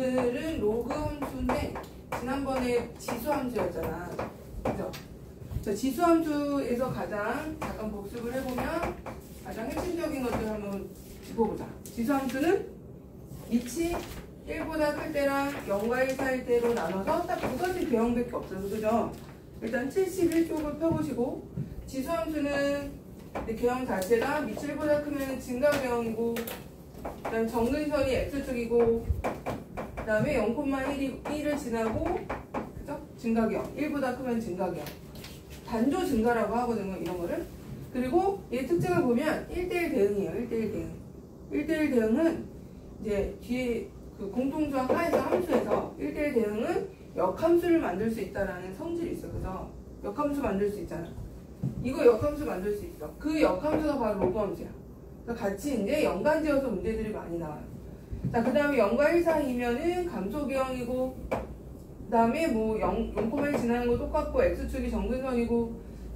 오늘은 로그 함수인데 지난번에 지수 함수였잖아. 그죠? 지수 함수에서 가장 잠깐 복습을 해보면 가장 핵심적인 것들 한번 짚어보자. 지수 함수는 밑이 1보다 클 때랑 0과 1 사이일 때로 나눠서 딱 두 가지 배형밖에 없어요. 그죠? 일단 71쪽을 펴보시고, 지수 함수는 개형 자체가 밑이 1보다 크면 증가 개형이고, 그 다음에 정근선이 x축이고, 그 다음에 0,1을 지나고, 그죠? 증가 개형. 1보다 크면 증가 개형. 단조 증가라고 하거든요, 이런 거를. 그리고 얘 특징을 보면 1대1 대응이에요, 1대1 대응. 1대1 대응은 이제 뒤에 그 공통조합 하에서 함수에서 1대1 대응은 역함수를 만들 수 있다라는 성질이 있어. 그래서 역함수 만들 수 있잖아. 이거 역함수 만들 수 있어. 그 역함수가 바로 로그 함수야. 그래서 같이 이제 연관지어서 문제들이 많이 나와요. 자, 그 다음에 0과 1 사이면은 감소기형이고, 그 다음에 뭐 0,1 지나는 거 똑같고, x축이 정근선이고,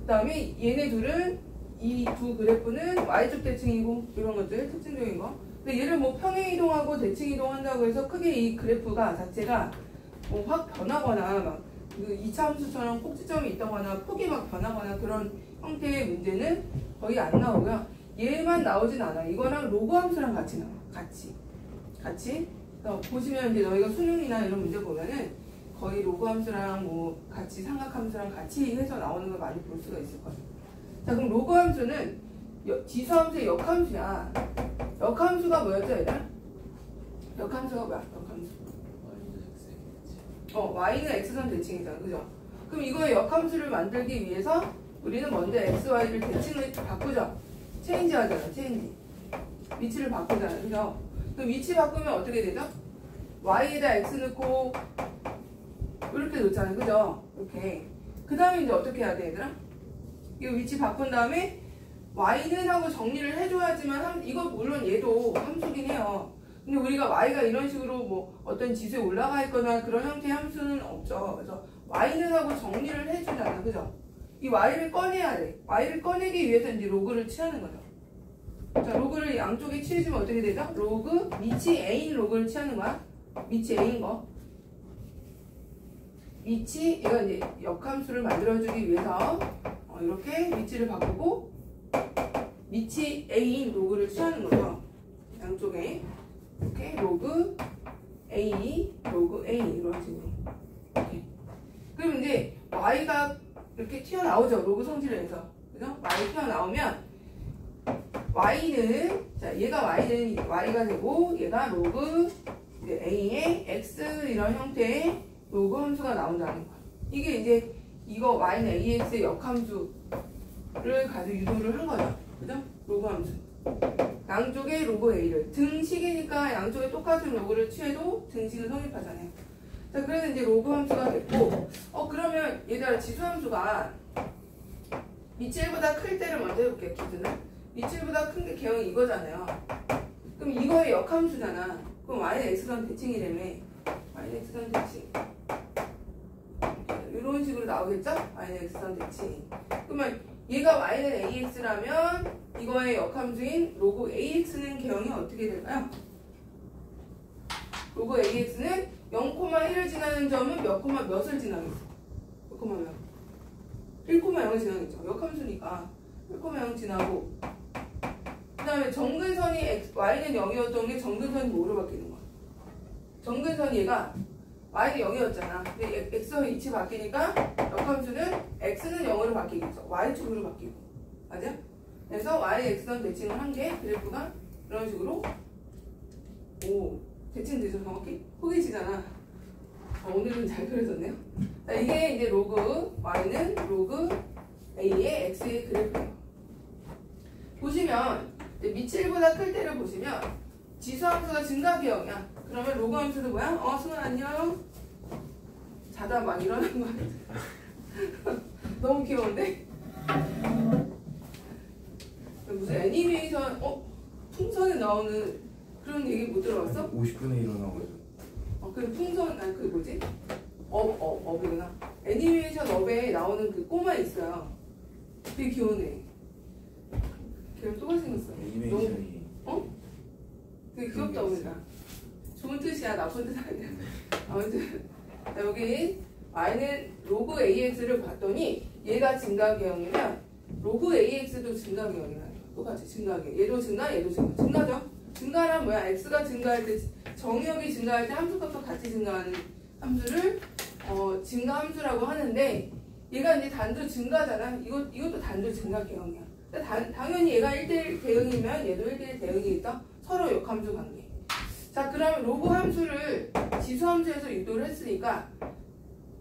그 다음에 얘네 둘은 이 두 그래프는 y축 대칭이고, 이런 것들 특징적인 거. 근데 얘를 뭐 평행 이동하고 대칭 이동한다고 해서 크게 이 그래프가 자체가 뭐 확 변하거나 막 그 2차 함수처럼 꼭지점이 있다거나 폭이 막 변하거나 그런 형태의 문제는 거의 안 나오고요. 얘만 나오진 않아. 이거랑 로그 함수랑 같이 나와. 같이. 보시면 이제 너희가 수능이나 이런 문제 보면은 거의 로그 함수랑 뭐 같이 삼각함수랑 같이 해서 나오는 걸 많이 볼 수가 있을 거예요. 자, 그럼 로그 함수는 지수 함수의 역함수야. 역함수가 뭐였죠, 얘들아? 역함수가 뭐야? 역함수. y는 x선 대칭이잖아, 그죠? 그럼 이거의 역함수를 만들기 위해서 우리는 먼저 x, y를 대칭을 바꾸죠. 체인지 하잖아, 체인지. 위치를 바꾸잖아, 그죠? 그럼 위치 바꾸면 어떻게 되죠? y에다 x 넣고 이렇게 놓잖아요, 그죠? 이렇게. 그 다음에 이제 어떻게 해야 돼, 얘들아? 이 위치 바꾼 다음에 y는 하고 정리를 해줘야지만 이거 물론 얘도 함수긴 해요. 근데 우리가 y가 이런 식으로 뭐 어떤 지수에 올라가 있거나 그런 형태의 함수는 없죠. 그래서 y는 하고 정리를 해주잖아, 그죠? 이 y를 꺼내야 돼. y를 꺼내기 위해서 이제 로그를 취하는 거죠. 자, 로그를 양쪽에 취해주면 어떻게 되죠? 로그 밑이 a인 로그를 취하는 거야. 밑이 a인 거. 위치, 얘가 이제 역함수를 만들어주기 위해서 이렇게 위치를 바꾸고 밑이 a인 로그를 취하는 거죠. 양쪽에 이렇게 로그 a, 로그 a 이런 식으로. 이렇게. 그럼 이제 y가 이렇게 튀어나오죠. 로그 성질을 해서. 그죠? y 튀어나오면 y는, 자, 얘가 y는 y가 되고 얘가 로그 a의 x 이런 형태의 로그 함수가 나온다는 거야. 이게 이제 이거 y는 ax의 역함수를 가지고 유도를 한 거죠. 그죠? 로그 함수. 양쪽에 로그 a를. 등식이니까 양쪽에 똑같은 로그를 취해도 등식은 성립하잖아요. 자, 그래서 이제 로그 함수가 됐고, 그러면 얘들아, 지수 함수가 밑이 1보다 클 때를 먼저 해볼게요, 기준을. 밑이 1보다 큰 게 개형이 이거잖아요. 그럼 이거의 역함수잖아. 그럼 y는 x선 대칭이라며. y는 x선 대칭. 이런 식으로 나오겠죠? y는 x선 대칭. 그러면 얘가 y는 ax라면 이거의 역함수인 로그 ax는 개형이 어떻게 될까요? 로그 ax는 0,1을 지나는 점은 몇을 지나겠어? 몇 콤마 몇? 1,0을 지나겠죠. 역함수니까 1,0 지나고, 그 다음에 정근선이 y는 0이었던 게 정근선이 뭐로 바뀌는 거야? 정근선이 얘가 y는 0이었잖아. 근데 x의 위치 바뀌니까 역함수는 x는 0으로 바뀌겠죠. y축으로 바뀌고. 맞아? 그래서 y, x선 대칭을 한 게 그래프가 이런 식으로 대칭되죠. 정확히 호기지잖아. 오늘은 잘 그려졌네요. 자, 이게 이제 로그 y는 로그 a의 x의 그래프예요. 보시면 밑이 1보다 클 때를 보시면 지수함수가 증가기형이야. 그러면 로그 함수도 뭐야? 승은 안녕. 자다 막 일어난 거 같아. 너무 귀여운데? 무슨 애니메이션, 풍선에 나오는 그런 얘기 못 들어봤어? 50분에 일어나가지고. 그 풍선, 아니, 그 뭐지? 업이구나. 애니메이션 업에 나오는 그 꼬마 있어요. 되게 귀여우네. 걔랑 똑같이 생겼어. 애니메이션이. 되게 귀엽다, 보니까. 좋은 뜻이야. 나쁜 뜻 아니야. 아무튼 자, 여기 y는 로그 ax를 봤더니 얘가 증가계형이면 로그 ax도 증가계형이야. 똑같이 증가계. 얘도 증가, 얘도 증가. 증가죠? 증가란 뭐야? x가 증가할 때 정의역이 증가할 때 함수값과 같이 증가하는 함수를 증가 함수라고 하는데 얘가 이제 단조 증가잖아. 이것도 단조 증가 계형이야. 당연히 얘가 1대1 대응이면 얘도 1대1 대응이겠다. 서로 역함수 관계. 자, 그러면 로그 함수를 지수함수에서 유도를 했으니까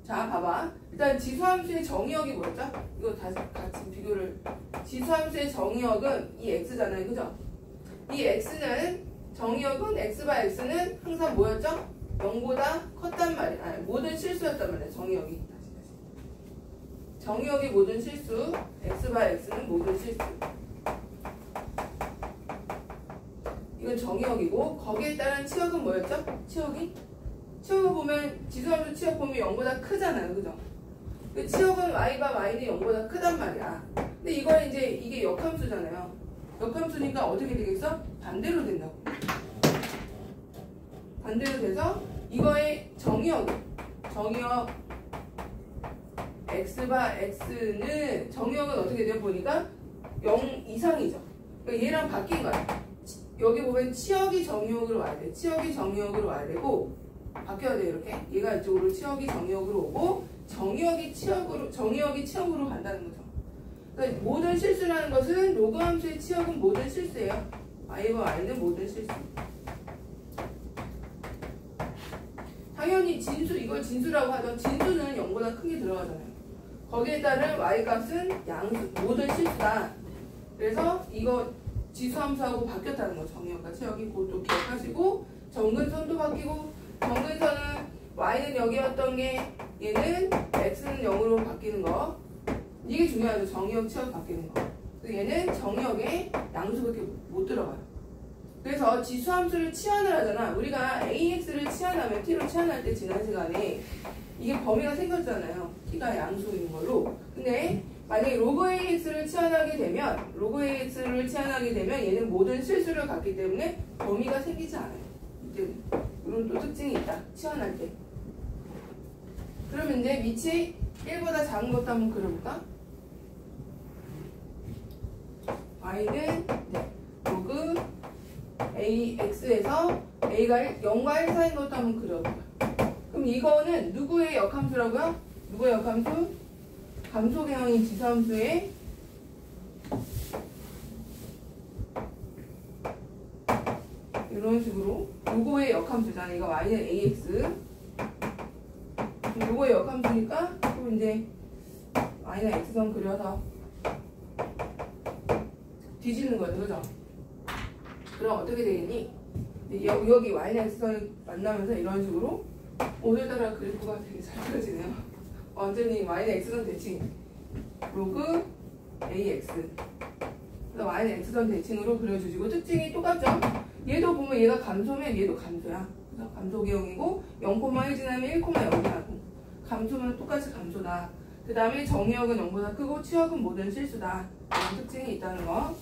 자, 봐봐. 일단 지수함수의 정의역이 뭐였죠? 이거 다시 같이 비교를. 지수함수의 정의역은 이 x잖아요. 그죠? 이 x는 정의역은 x/x는 항상 뭐였죠? 0보다 컸단 말이야. 아니, 모든 실수였단 말이야. 정의역이. 정의역이 모든 실수, x/x는 모든 실수. 이건 정의역이고 거기에 따른 치역은 뭐였죠? 치역을 보면 지수함수 치역 보면 0보다 크잖아요. 그죠? 그 치역은 y가 y는 0보다 크단 말이야. 근데 이건 이제 이게 역함수잖아요. 역함수니까 어떻게 되겠어? 반대로 된다고. 반대로 돼서 이거의 정의역 x/x는 정의역은 어떻게 돼요? 보니까 0 이상이죠. 그러니까 얘랑 바뀐 거야. 여기 보면 치역이 정의역으로 와야 돼. 치역이 정의역으로 와야 되고 바뀌어야 돼. 이렇게 얘가 이쪽으로 치역이 정의역으로 오고 정의역이 치역으로 간다는 거죠. 그러니까 모든 실수라는 것은 로그 함수의 치역은 모든 실수예요. y와 y는 모든 실수. 당연히 진수, 이걸 진수라고 하죠. 진수는 0보다 큰 게 들어가잖아요. 거기에 따른 y값은 양수, 모든 실수다. 그래서 이거 지수함수하고 바뀌었다는 거. 정의역과 치역이 그것도 기억하시고 정근선도 바뀌고 정근선은 y는 여기였던 게 얘는 x는 0으로 바뀌는 거. 이게 중요하죠. 정의역, 치역 바뀌는 거. 얘는 정의역에 양수밖에 못 들어가요. 그래서 지수함수를 치환을 하잖아. 우리가 ax를 치환하면 t로 치환할 때 지난 시간에 이게 범위가 생겼잖아요. t가 양수인 걸로. 근데 만약에 로그 ax를 치환하게 되면 얘는 모든 실수를 갖기 때문에 범위가 생기지 않아요. 이때는 이런 또 특징이 있다. 치환할 때. 그러면 이제 밑이 1보다 작은 것도 한번 그려볼까? y는 로그 ax에서 a가 0과 1 사이인 것도 한번 그려볼까? 그럼 이거는 누구의 역함수라고요? 누구의 역함수? 감소계형인 지수함수의 이런 식으로 요거의 역함수잖아. 이거 y는 ax. 요거의 역함수니까 또 이제 y는 x선 그려서 뒤집는 거죠. 그죠? 그럼 어떻게 되겠니? 여기 y는 x선이 만나면서 이런 식으로 오늘따라 그래프가 되게 잘 그려지네요. 완전히 y는 x선 대칭 로그 ax. 그래서 y는 x선 대칭으로 그려주시고 특징이 똑같죠? 얘도 보면 얘가 감소면 얘도 감소야. 그래서 감소계형이고 0,1 지나면 1,0이 나고 감소면 똑같이 감소다. 그 다음에 정의역은 0보다 크고 치역은 모든 실수다. 이런 특징이 있다는 거.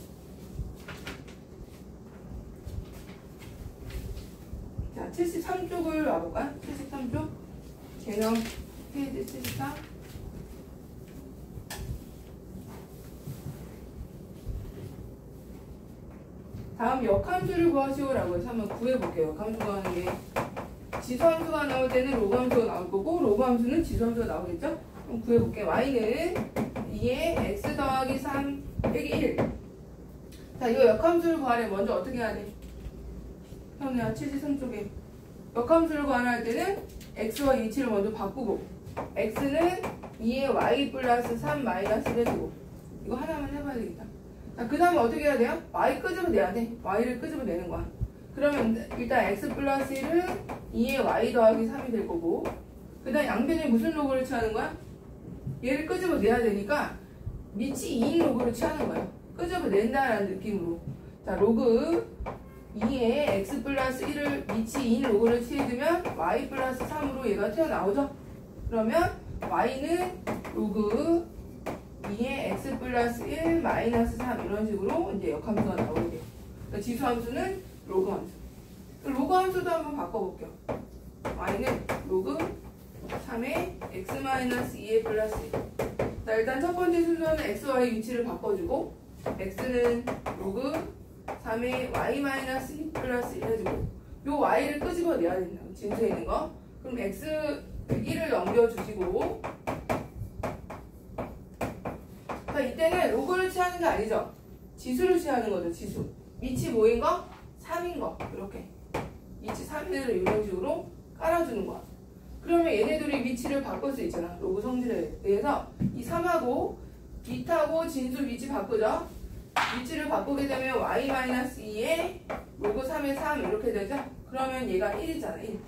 자, 73쪽을 와볼까? 73쪽 개념 페이지 74. 다음 역함수를 구하시오라고 해서 한번 구해볼게요. 역함수 구하는 게 지수함수가 나올 때는 로그함수가 나올 거고 로그함수는 지수함수가 나오겠죠? 그럼 구해볼게요. y는 2에 x 더하기 3 빼기 1. 자, 이거 역함수를 구하려면 먼저 어떻게 해야 돼? 형이야 73쪽에 역함수를 구할 때는 x와 위치를 먼저 바꾸고 x는 2에 y 플러스 3 마이너스를 해주고 이거 하나만 해봐야 되겠다. 자, 그 다음에 어떻게 해야 돼요? y 끄집어내야 돼. y를 끄집어내는 거야. 그러면 일단 x 플러스 1은 2에 y 더하기 3이 될 거고 그 다음 양변에 무슨 로그를 취하는 거야? 얘를 끄집어내야 되니까 밑이 2인 로그를 취하는 거예요. 끄집어낸다라는 느낌으로. 자, 로그 2에 x 플러스 1을 밑이 2인 로그를 취해주면 y 플러스 3으로 얘가 튀어나오죠? 그러면 y는 로그 2에 x 플러스 1 마이너스 3 이런 식으로 이제 역함수가 나오게 돼요. 그러니까 지수함수는 로그 함수. 로그 함수도 한번 바꿔볼게요. y는 로그 3의 x-2의 플러스 1. 자, 일단 첫 번째 순서는 x, y 위치를 바꿔주고 x는 로그 3의 y-2 플러스 1 해주고 요 y를 끄집어내야 된다. 진수에 있는 거. 그럼 x 1을 넘겨주시고 자, 이때는 로그를 취하는 게 아니죠. 지수를 취하는 거죠. 지수. 위치 뭐인 거? 3인 거. 이렇게 위치 3을 이런 식으로 깔아주는 거야. 그러면 얘네들이 위치를 바꿀 수 있잖아. 로그 성질에 의해서 이 3하고 빛하고 진수 위치 바꾸죠. 위치를 바꾸게 되면 y-2에 로그 3의 3 이렇게 되죠. 그러면 얘가 1이잖아. 1.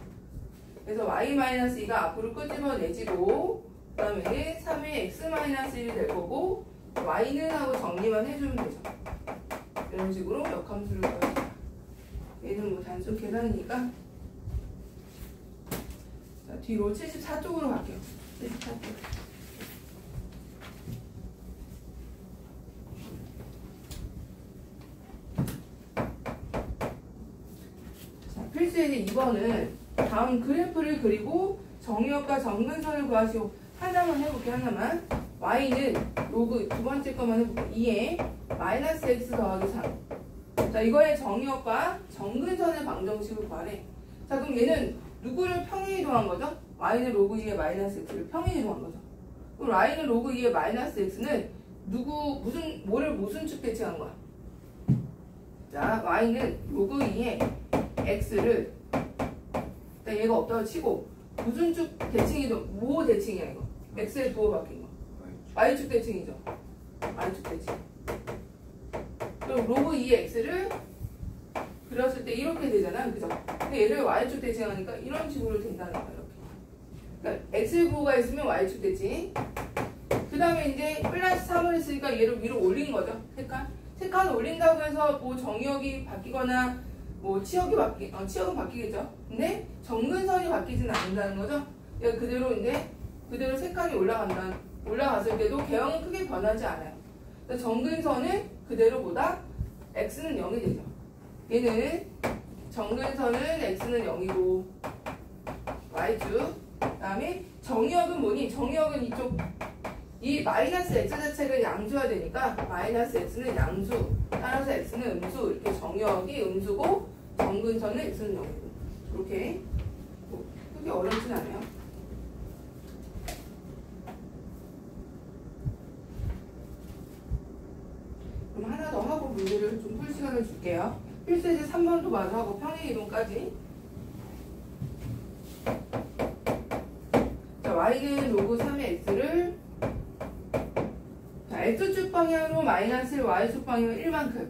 그래서 y-2가 앞으로 끄집어내지고 그 다음에 3의 x-1이 될 거고 y는 하고 정리만 해주면 되죠. 이런 식으로 역함수를 넣어줍니다. 얘는 뭐 단순 계산이니까 자, 뒤로 74쪽으로 갈게요. 74쪽. 자, 필수의 2번은 다음 그래프를 그리고 정의역과 정근선을 구하시오. 하나만 해볼게요. 하나만. y는 로그 두 번째 것만 해볼게요. 2에 마이너스 x 더하기 3. 자, 이거의 정의역과 정근선의 방정식을 구하래. 자, 그럼 얘는 누구를 평행 이동한 거죠? y는 로그 2의 마이너스 x를 평행 이동한 거죠. 그럼 y는 로그 2의 마이너스 x는 뭐를 무슨 축 대칭한 거야? 자, y는 로그 2의 x를 자, 얘가 없다고 치고 무슨 축 대칭이동, 뭐 대칭이야 이거? x의 부호 바뀐 거. y축 대칭이죠. y축 대칭. 그럼 로그 2의 x를 그렸을 때 이렇게 되잖아. 그죠? 근데 얘를 y축 대칭하니까 이런 식으로 된다는 거야. 이렇게. 그러니까 x의 부호가 있으면 y축 대칭. 그 다음에 이제 플러스 3을 했으니까 얘를 위로 올린 거죠. 색깔을 올린다고 해서 뭐 정의역이 바뀌거나 뭐 치역은 바뀌겠죠. 근데 정근선이 바뀌지는 않는다는 거죠. 얘가 그대로 이제 그대로 색깔이 올라갔을 때도 개형은 크게 변하지 않아요. 그래서 정근선은 그대로보다 x는 0이 되죠. 얘는 정근선은 x는 0이고 y축. 그 다음에 정의역은 뭐니? 정의역은 이쪽 이 마이너스 x 자체가 양수가 되니까 마이너스 x는 양수, 따라서 x는 음수. 이렇게 정의역이 음수고 정근선은 x는 0이고 이렇게 뭐 크게 어렵진 않아요. 그럼 하나 더 하고 문제를 좀 풀 시간을 줄게요. 필수제 3번도 마저 하고 평행이동까지. 자, y는 로그 3의 x를 자, x축 방향으로 마이너스 1, y축 방향으로 1만큼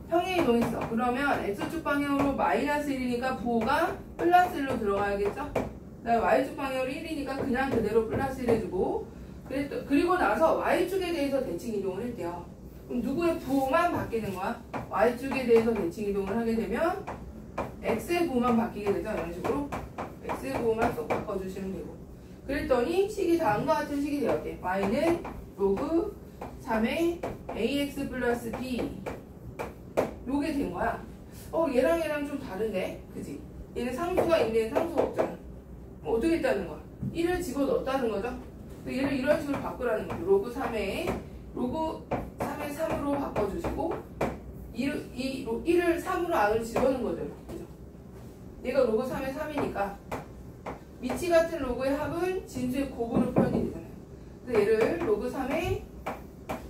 평행이동했어. 그러면 x축 방향으로 마이너스 1이니까 부호가 플러스 1로 들어가야겠죠? y축 방향으로 1이니까 그냥 그대로 플러스 1 해주고 그리고 나서 y축에 대해서 대칭 이동을 할게요. 그럼 누구의 부호만 바뀌는 거야? y축에 대해서 대칭 이동을 하게 되면 x의 부호만 바뀌게 되죠. 이런 식으로 x의 부호만 쏙 바꿔주시면 되고 그랬더니 식이 다음과 같은 식이 되었대. y는 로그 3의 ax 플러스 b 요게 된 거야. 얘랑 좀 다른데? 그지? 얘는 상수가 있는데 상수가 없잖아. 어떻게 했다는 거야? 1을 집어넣었다는 거죠? 얘를 이런 식으로 바꾸라는 거죠. 로그 3의 3으로 바꿔주시고 1을 3으로 안으로 집어넣은 거죠. 그죠? 얘가 로그 3의 3이니까 위치 같은 로그의 합은 진수의 곱으로 표현이 되잖아요. 그래서 얘를 로그 3의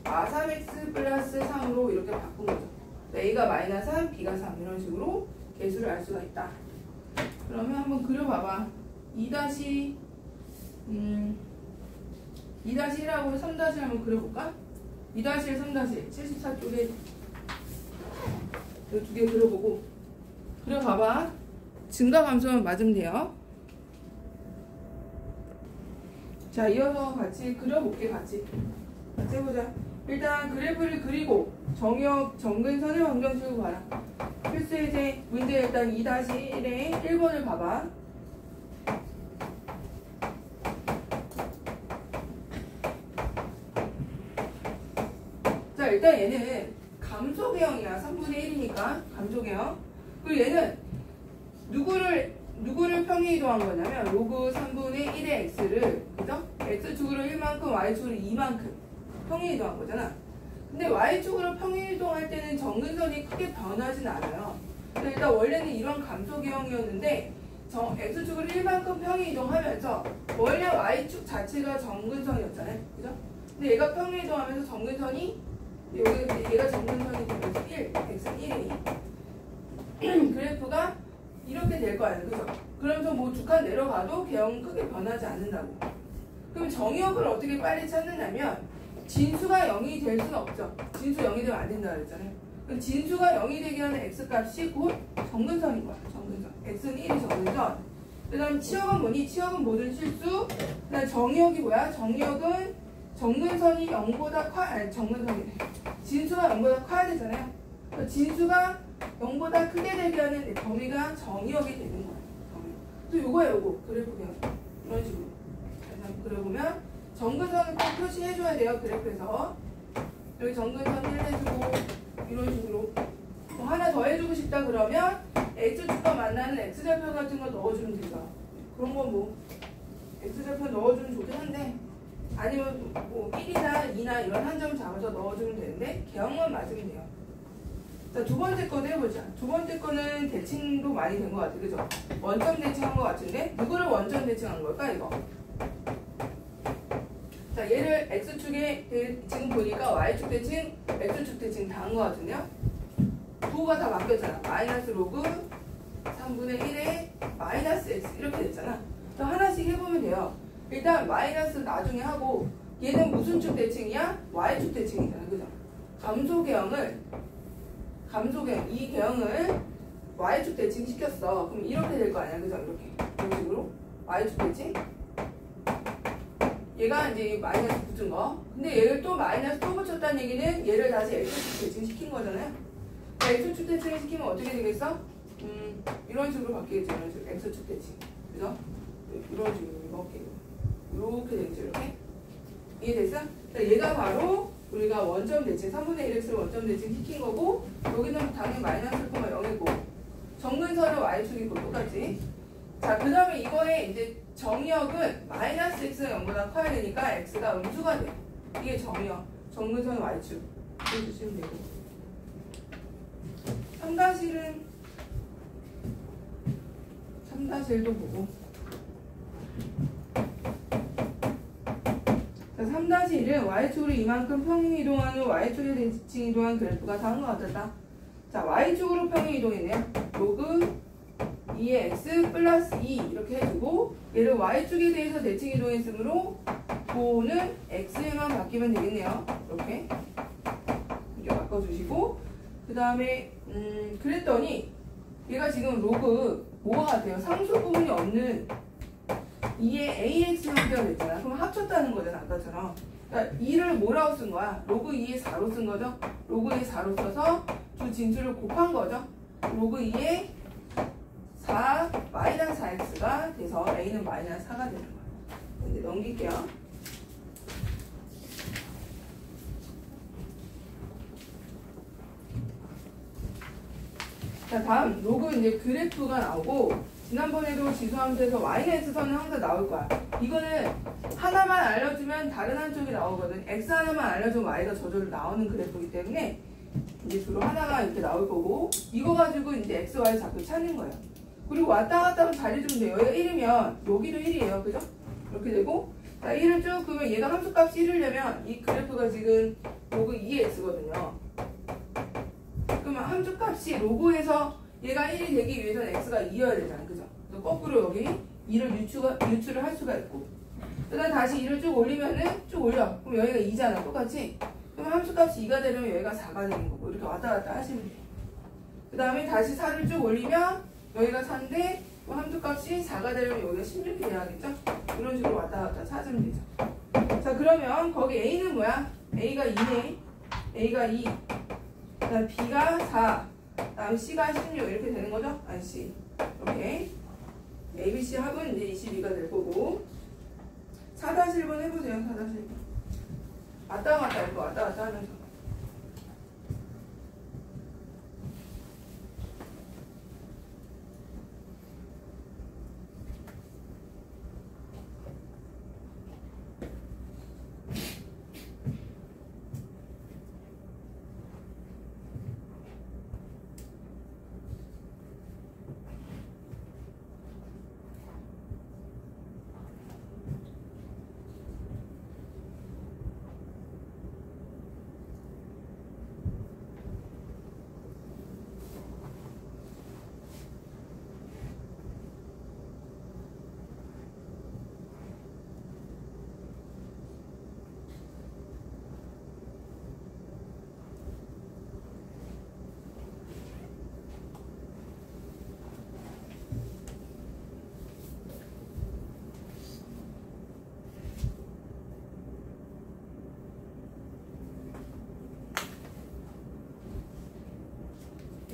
3x 플러스 3으로 이렇게 바꾼 거죠. a가 마이너스 3, b가 3 이런 식으로 개수를 알 수가 있다. 그러면 한번 그려봐봐. 2-1하고 3-1 한번 그려볼까? 2-1, 3-1 74쪽에 이 두 개 그려보고 그려봐봐. 증가함수만 맞으면 돼요. 자, 이어서 같이 그려볼게. 같이 해보자. 일단 그래프를 그리고 정의역 정근선의 방정식을 봐라. 필수예제 문제 일단 2-1의 1번을 봐봐. 자, 일단 얘는 감소계형이야. 3분의 1이니까 감소계형. 그리고 얘는 누구를 평행 이동한 거냐면 로그 3분의 1의 x를 그죠? x축으로 1만큼 y축으로 2만큼 평행 이동한 거잖아. 근데 y축으로 평행 이동할 때는 정근선이 크게 변하진 않아요. 근데 일단 원래는 이런 감소 기형이었는데 x축으로 1만큼 평행 이동하면서 원래 y축 자체가 정근선이었잖아요. 그죠? 근데 얘가 평행 이동하면서 정근선이 얘가 정근선이 되면서 1, x는 1이 그래프가 이렇게 될 거 아니에요. 그죠? 그러면서 뭐 두 칸 내려가도 개형은 크게 변하지 않는다고. 그럼 정의역을 어떻게 빨리 찾느냐면 진수가 0이 될 수는 없죠. 진수 0이 되면 안 된다고 그랬잖아요. 그럼 진수가 0이 되게 하는 x값이 곧 정근선인 거야. 정근선. x는 1이 정근선. 그 다음 치역은 뭐니? 치역은 모든 실수. 그 다음 정의역이 뭐야? 정의역은 정근선이 0보다 정근선이래. 진수가 0보다 커야 되잖아요. 진수가 0보다 크게 되게 하는 범위가 정의역이 되는 거예요. 또 요거야 요거. 그래프 그냥 이런 식으로. 그래 보면 정근선을 꼭 표시해줘야 돼요. 그래프에서 여기 정근선 1 해주고 이런 식으로 뭐 하나 더 해주고 싶다 그러면 x축과 만나는 x좌표 같은 거 넣어주면 돼요. 그런 건 뭐 x좌표 넣어주면 좋긴 한데 아니면 뭐 1이나 2나 이런 한 점 잡아서 넣어주면 되는데 개형만 맞으면 돼요. 자, 두 번째 거도 해보자. 두 번째 거는 대칭도 많이 된 것 같아. 그죠? 원점 대칭한 것 같은데 누구를 원점 대칭한 걸까 이거? 자, 얘를 x축에 지금 보니까 y축 대칭, x축 대칭 다 한 것 같은데요? 도가 다 바뀌었잖아. 마이너스 로그 3분의 1에 마이너스 x 이렇게 됐잖아. 또 하나씩 해보면 돼요. 일단 마이너스 나중에 하고 얘는 무슨 축 대칭이야? y축 대칭이잖아. 그죠? 감소 개형을 이 개형을 y축 대칭 시켰어. 그럼 이렇게 될 거 아니야. 그죠? 이렇게. 이런 식으로 y축 대칭. 얘가 이제 마이너스 붙은 거. 근데 얘를 또 마이너스 또 붙였다는 얘기는 얘를 다시 x축 대칭 시킨 거잖아요. x축 대칭 시키면 어떻게 되겠어? 이런 식으로 바뀌겠죠. 이런 식으로 x축 대칭. 그죠? 이런 식으로 이렇게 되겠죠. 이렇게. 이해됐어? 얘가 바로 우리가 원점 대칭 3분의 1x를 원점 대칭 시킨 거고 여기는 당연히 마이너스 0,0이고 정근선은 y축이고 똑같지. 자, 그 다음에 이거에 이제 정의역은 마이너스 x가 0보다 커야 되니까 x가 음수가 돼. 이게 정의역. 정근선 y축. 이렇게 주시면 되고 3-1도 보고 자, 3-1은 y축으로 이만큼 평행 이동하는 y축에 대칭 이동한 그래프가 다음 것 같았다. 자, y축으로 평행 이동이네요. 로그 2의 x 플러스 2 이렇게 해주고 얘를 y축에 대해서 대칭 이동했으므로 도는 x에만 바뀌면 되겠네요. 이렇게 바꿔주시고 그 다음에 그랬더니 얘가 지금 로그 뭐가 같아요? 상수 부분이 없는 2의 ax 형태가 됐잖아. 그럼 합쳤다는 거잖아. 아까처럼. 그러니까 2를 뭐라고 쓴 거야? 로그 2의 4로 쓴 거죠. 로그 2의 4로 써서 두 진수를 곱한 거죠. 로그 2의 4 마이너스 4x가 돼서 a는 마이너스 4가 되는 거야. 이제 넘길게요. 자, 다음 로그 이제 그래프가 나오고 지난번에도 지수함수에서 yX선은 항상 나올 거야. 이거는 하나만 알려주면 다른 한쪽이 나오거든. x 하나만 알려주면 y가 저절로 나오는 그래프이기 때문에 이제 주로 하나가 이렇게 나올 거고 이거 가지고 이제 x, y 좌표 찾는 거예요. 그리고 왔다 갔다 하면 잘해주면 돼요. 여기가 1이면 여기도 1이에요. 그죠? 이렇게 되고 자, 1을 쭉 그러면 얘가 함수값이 1이려면 이 그래프가 지금 로그 2x거든요. 그러면 함수값이 로그에서 얘가 1이 되기 위해서는 x가 2여야 되잖아. 그죠? 그래서 거꾸로 여기 2를 유출을 할 수가 있고 그 다음 다시 2를 쭉 올리면은 쭉 올려. 그럼 여기가 2잖아. 똑같이. 그럼 함수값이 2가 되려면 여기가 4가 되는 거고 이렇게 왔다 갔다 하시면 돼요. 그 다음에 다시 4를 쭉 올리면 여기가 4인데 함수값이 4가 되려면 여기가 16이 돼야겠죠? 이런 식으로 왔다 갔다 찾으면 되죠. 자, 그러면 거기 a는 뭐야? a가 2네. a가 2. 그 다음 b가 4. 그 다음 c가 16 이렇게 되는 거죠? 아니 c. 이렇게 ABC 합은 이제 22가 될 거고 4-1번 해보세요. 4-1번 왔다 갔다 이거 왔다 갔다 하면서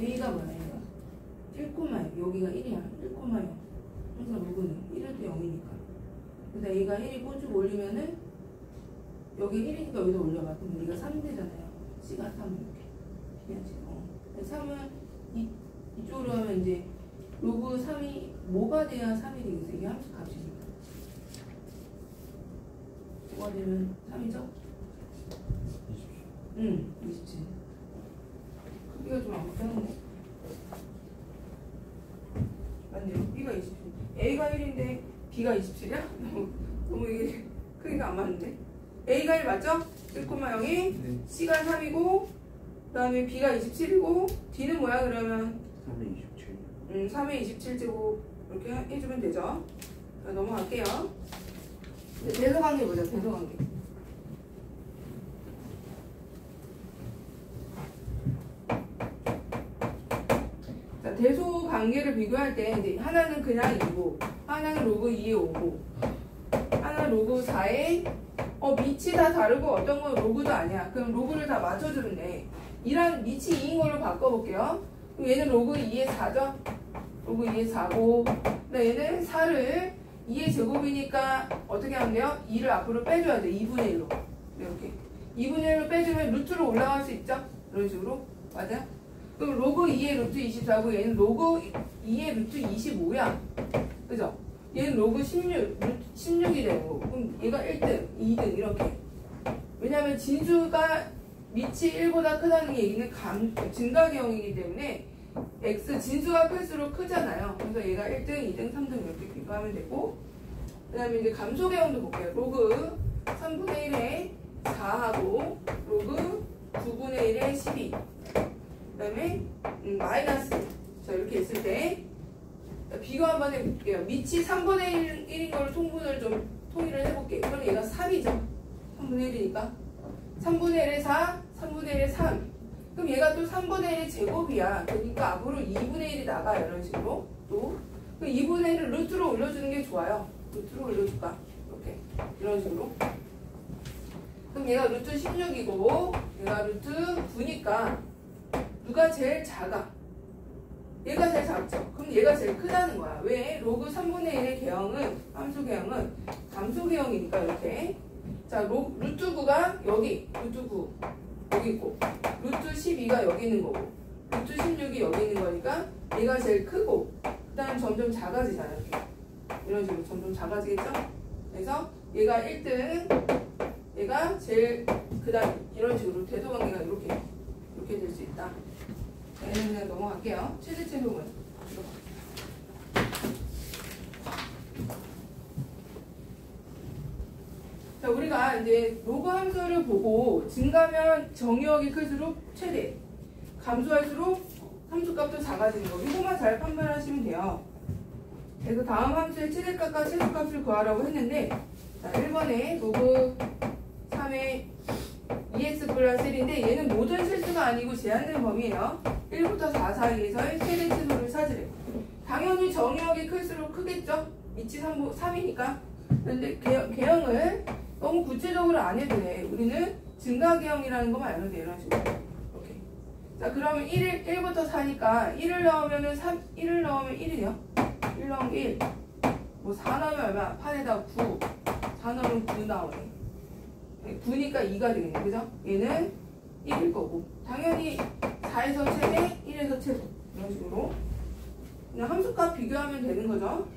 A가 뭐야? A가 1,0 여기가 1이야. 1,0 항상 로그는 1일 때 0이니까. 그래서 A가 1이고 쭉 올리면은 여기 1이니까 여기다 올려봐. 그럼 우리가 3 되잖아요. C가 3 이렇게. 그냥 3은 이쪽으로 하면 이제 로그 3이 뭐가 돼야 3이 되겠어? 이게 함수 값이니까. 뭐가 되면 3이죠? 27. 크기가 좀 안 붙었네. 맞네요. B가 27. A가 1인데 B가 27이야? 너무 이게 크기가 안 맞는데. A가 1 맞죠? 1,0이 네. C가 3이고 그 다음에 B가 27이고 D는 뭐야 그러면? 3의 27. 3의 27제곱 이렇게 해주면 되죠. 자, 넘어갈게요. 대소관계 보자. 대소관계. 자, 대소관계를 비교할 때 이제 하나는 그냥 2고 하나는 로그 2에 5고 하나는 로그 4에 밑이 다 다르고 어떤 건 로그도 아니야. 그럼 로그를 다 맞춰주면 돼. 이런 밑이 2인 걸로 바꿔볼게요. 그럼 얘는 로그 2에 4죠? 로그 2에 4고 얘는 4를 2의 제곱이니까 어떻게 하면 돼요? 2를 앞으로 빼줘야 돼. 2분의 1로 이렇게 2분의 1로 빼주면 루트로 올라갈 수 있죠? 이런 식으로. 맞아? 그럼 로그 2의 루트 24고 얘는 로그 2의 루트 25야. 그죠? 얘는 로그 16이 되는 거고 그럼 얘가 1등, 2등 이렇게. 왜냐하면 진수가 밑이 1보다 크다는 얘기는 증가계형이기 때문에 x 진수가 클수록 크잖아요. 그래서 얘가 1등, 2등, 3등 이렇게 비교하면 되고 그 다음에 이제 감소계형도 볼게요. 로그 3분의 1에 4하고 로그 9분의 1에 12 그 다음에 마이너스 자 이렇게 있을 때 비교 한번 해볼게요. 밑이 3분의 1인 걸 통분을 좀 통일을 해볼게요. 그럼 얘가 3이죠. 3분의 1이니까 3분의 1에 4, 3분의 1에 3 그럼 얘가 또 3분의 1의 제곱이야. 그러니까 앞으로 2분의 1이 나가요. 이런 식으로 또 2분의 1을 루트로 올려주는 게 좋아요. 루트로 올려줄까? 이렇게 이런 식으로. 그럼 얘가 루트 16이고 얘가 루트 9니까 누가 제일 작아? 얘가 제일 작죠. 그럼 얘가 제일 크다는 거야. 왜? 로그 3분의 1의 계형은 함수 계형은 감소 계형이니까 이렇게. 자, 루트 9가 여기 루트 9 여기 있고 루트 12가 여기 있는 거고 루트 16이 여기 있는 거니까 얘가 제일 크고 그 다음 점점 작아지잖아요. 이렇게. 이런 식으로 점점 작아지겠죠? 그래서 얘가 1등 얘가 제일 그 다음 이런 식으로 대소관계가 이렇게 될 수 있다. 얘는 그냥 넘어갈게요. 최대체 소문. 자, 우리가 이제 로그 함수를 보고 증가하면 정의역이 클수록 최대, 감소할수록 함수값도 작아지는 거. 이거만 잘 판단하시면 돼요. 그래서 다음 함수의 최대값과 최소값을 구하라고 했는데 자, 1번에 로그 3의 2x 플러스 1인데 얘는 모든 실수가 아니고 제한된 범위예요. 1부터 4 사이에서의 최대 치수를 찾으래. 당연히 정의역이 클수록 크겠죠? 밑이 3이니까. 그런데 계형을 너무 구체적으로 안 해도 돼. 우리는 증가계형이라는 것만 알면 돼. 이런 식으로. 이렇게. 자, 그러면 1부터 4니까 1을 넣으면 1을 넣으면 1이요. 1 넣으면 1. 뭐 4 넣으면 얼마? 8에다 9. 4 넣으면 9 나오네. 9니까 2가 되겠네. 그죠? 얘는 1일 거고. 당연히 4에서 최대, 1에서 최소. 이런 식으로. 그냥 함수값 비교하면 되는 거죠.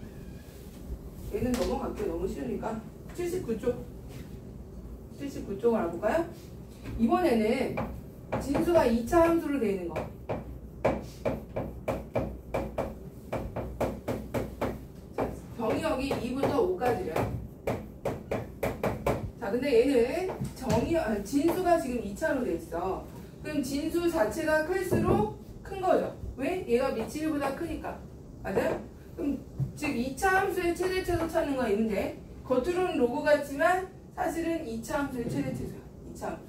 얘는 넘어갈게요. 너무 쉬우니까. 79쪽. 79쪽을 알아볼까요? 이번에는 진수가 2차 함수로 되어 있는 거. 자, 정의역이 2부터 5까지래요. 자, 근데 얘는 진수가 지금 2차로 돼 있어. 그럼 진수 자체가 클수록 큰 거죠. 왜? 얘가 밑이 1보다 크니까. 맞아요? 그럼 즉 2차 함수의 최대체도 찾는 거 있는데 겉으로는 로그 같지만 사실은 2차 함수의 최대체수야. 2차 함수.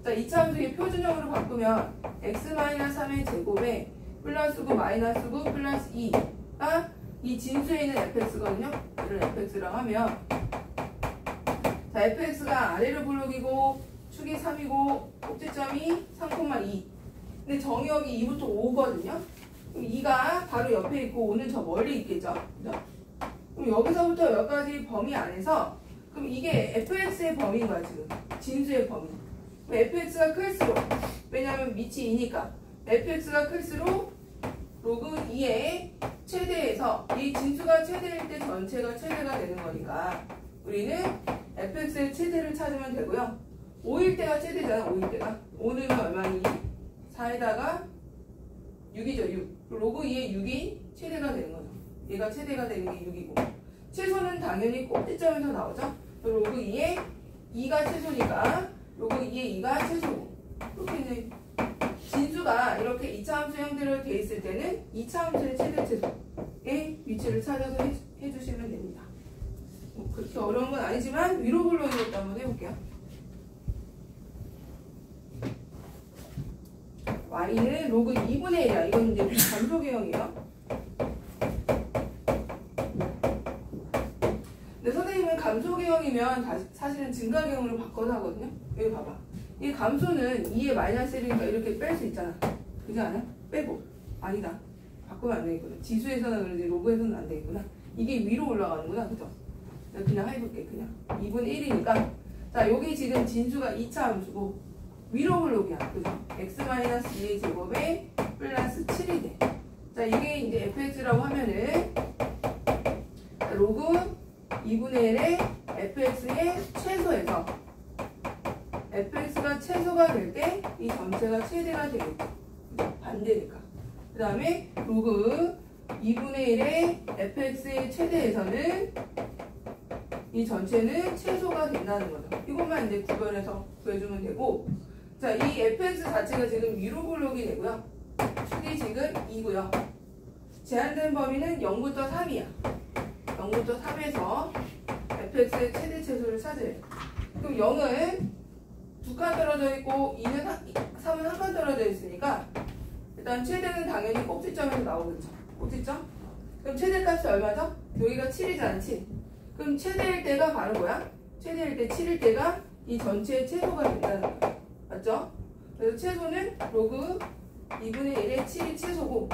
자, 2차 함수의 표준형으로 바꾸면 x-3의 제곱에 플러스 9 마이너스 9 플러스 2가 이 진수에 있는 fx거든요. 이를 fx라고 하면 자, fx가 아래로 블록이고 축이 3이고 꼭지점이 3,2 근데 정의역이 2부터 5거든요. 그럼 2가 바로 옆에 있고 5는 저 멀리 있겠죠. 그죠? 그럼 여기서부터 여기까지 범위 안에서 그럼 이게 fx의 범위인 거야 지금. 진수의 범위. 그럼 fx가 클수록 왜냐하면 밑이 2니까 fx가 클수록 로그 2의 최대에서 이 진수가 최대일 때 전체가 최대가 되는 거니까 우리는 fx의 최대를 찾으면 되고요. 5일 때가 최대잖아. 5일 때가 5는 얼마니? 4에다가 6이죠. 6. 로그 2의 6이 최대가 되는 거죠. 얘가 최대가 되는 게 6이고 최소는 당연히 꼭지점에서 나오죠. 로그 2의 2가 최소니까 로그 2의 2가 최소고 이렇게 이제 진수가 이렇게 2차 함수 형태로 돼 있을 때는 2차 함수의 최대 최소의 위치를 찾아서 해주시면 됩니다. 뭐 그렇게 어려운 건 아니지만 위로 불러오는 것도 한번 해볼게요. y는 로그 2분의 1이야. 이건 이제 감소계형이에요. 근데 선생님은 감소계형이면 사실은 증가계형으로 바꿔서 하거든요. 여기 봐봐. 이 감소는 2의 마이너스 1이니까 이렇게 뺄 수 있잖아. 그렇지 않아요? 빼고. 아니다. 바꾸면 안 되겠구나. 지수에서는 그런지 로그에서는 안 되겠구나. 이게 위로 올라가는구나. 그죠? 그냥 해볼게. 그냥. 2분의 1이니까. 자, 여기 지금 진수가 2차 함수고 위로 올라오기야. 그죠? x-2의 제곱에 플러스 7이 돼. 자, 이게 이제 fx라고 하면은 로그 2분의 1의 fx의 최소에서 fx가 최소가 될 때 이 전체가 최대가 되겠죠. 반대니까. 그 다음에 로그 2분의 1의 fx의 최대에서는 이 전체는 최소가 된다는 거죠. 이것만 이제 구별해서 구해주면 되고, 자, 이 fx 자체가 지금 위로 볼록이 되고요. 축이 지금 2고요. 제한된 범위는 0부터 3이야. 0부터 3에서 fx의 최대 최소를 찾으래요. 그럼 0은 2칸 떨어져 있고 3은 1칸 떨어져 있으니까 일단 최대는 당연히 꼭지점에서 나오겠죠. 꼭지점? 그럼 최대값이 얼마죠? 여기가 7이잖아. 7. 그럼 최대일 때가 바로 뭐야? 최대일 때 7일 때가 이 전체의 최소가 된다는 거야. 맞죠? 그래서 최소는 로그 2분의 1의 7이 최소고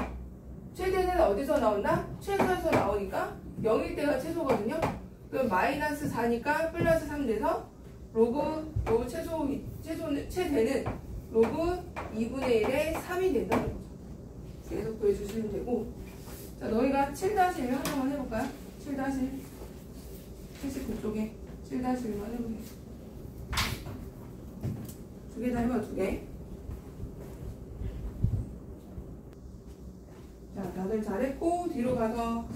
최대는 어디서 나온다? 최소에서 나오니까 0일 때가 최소거든요. 그럼 마이너스 4니까 플러스 3 돼서 로그 최대는 로그 2분의 1의 3이 된다는 거죠. 계속 구해주시면 되고, 자, 너희가 7-1 한번 해볼까요? 7-1 79쪽에 7-1만 해보세요. 두 개 다 해봐. 2개. 자, 다들 잘했고 뒤로 가서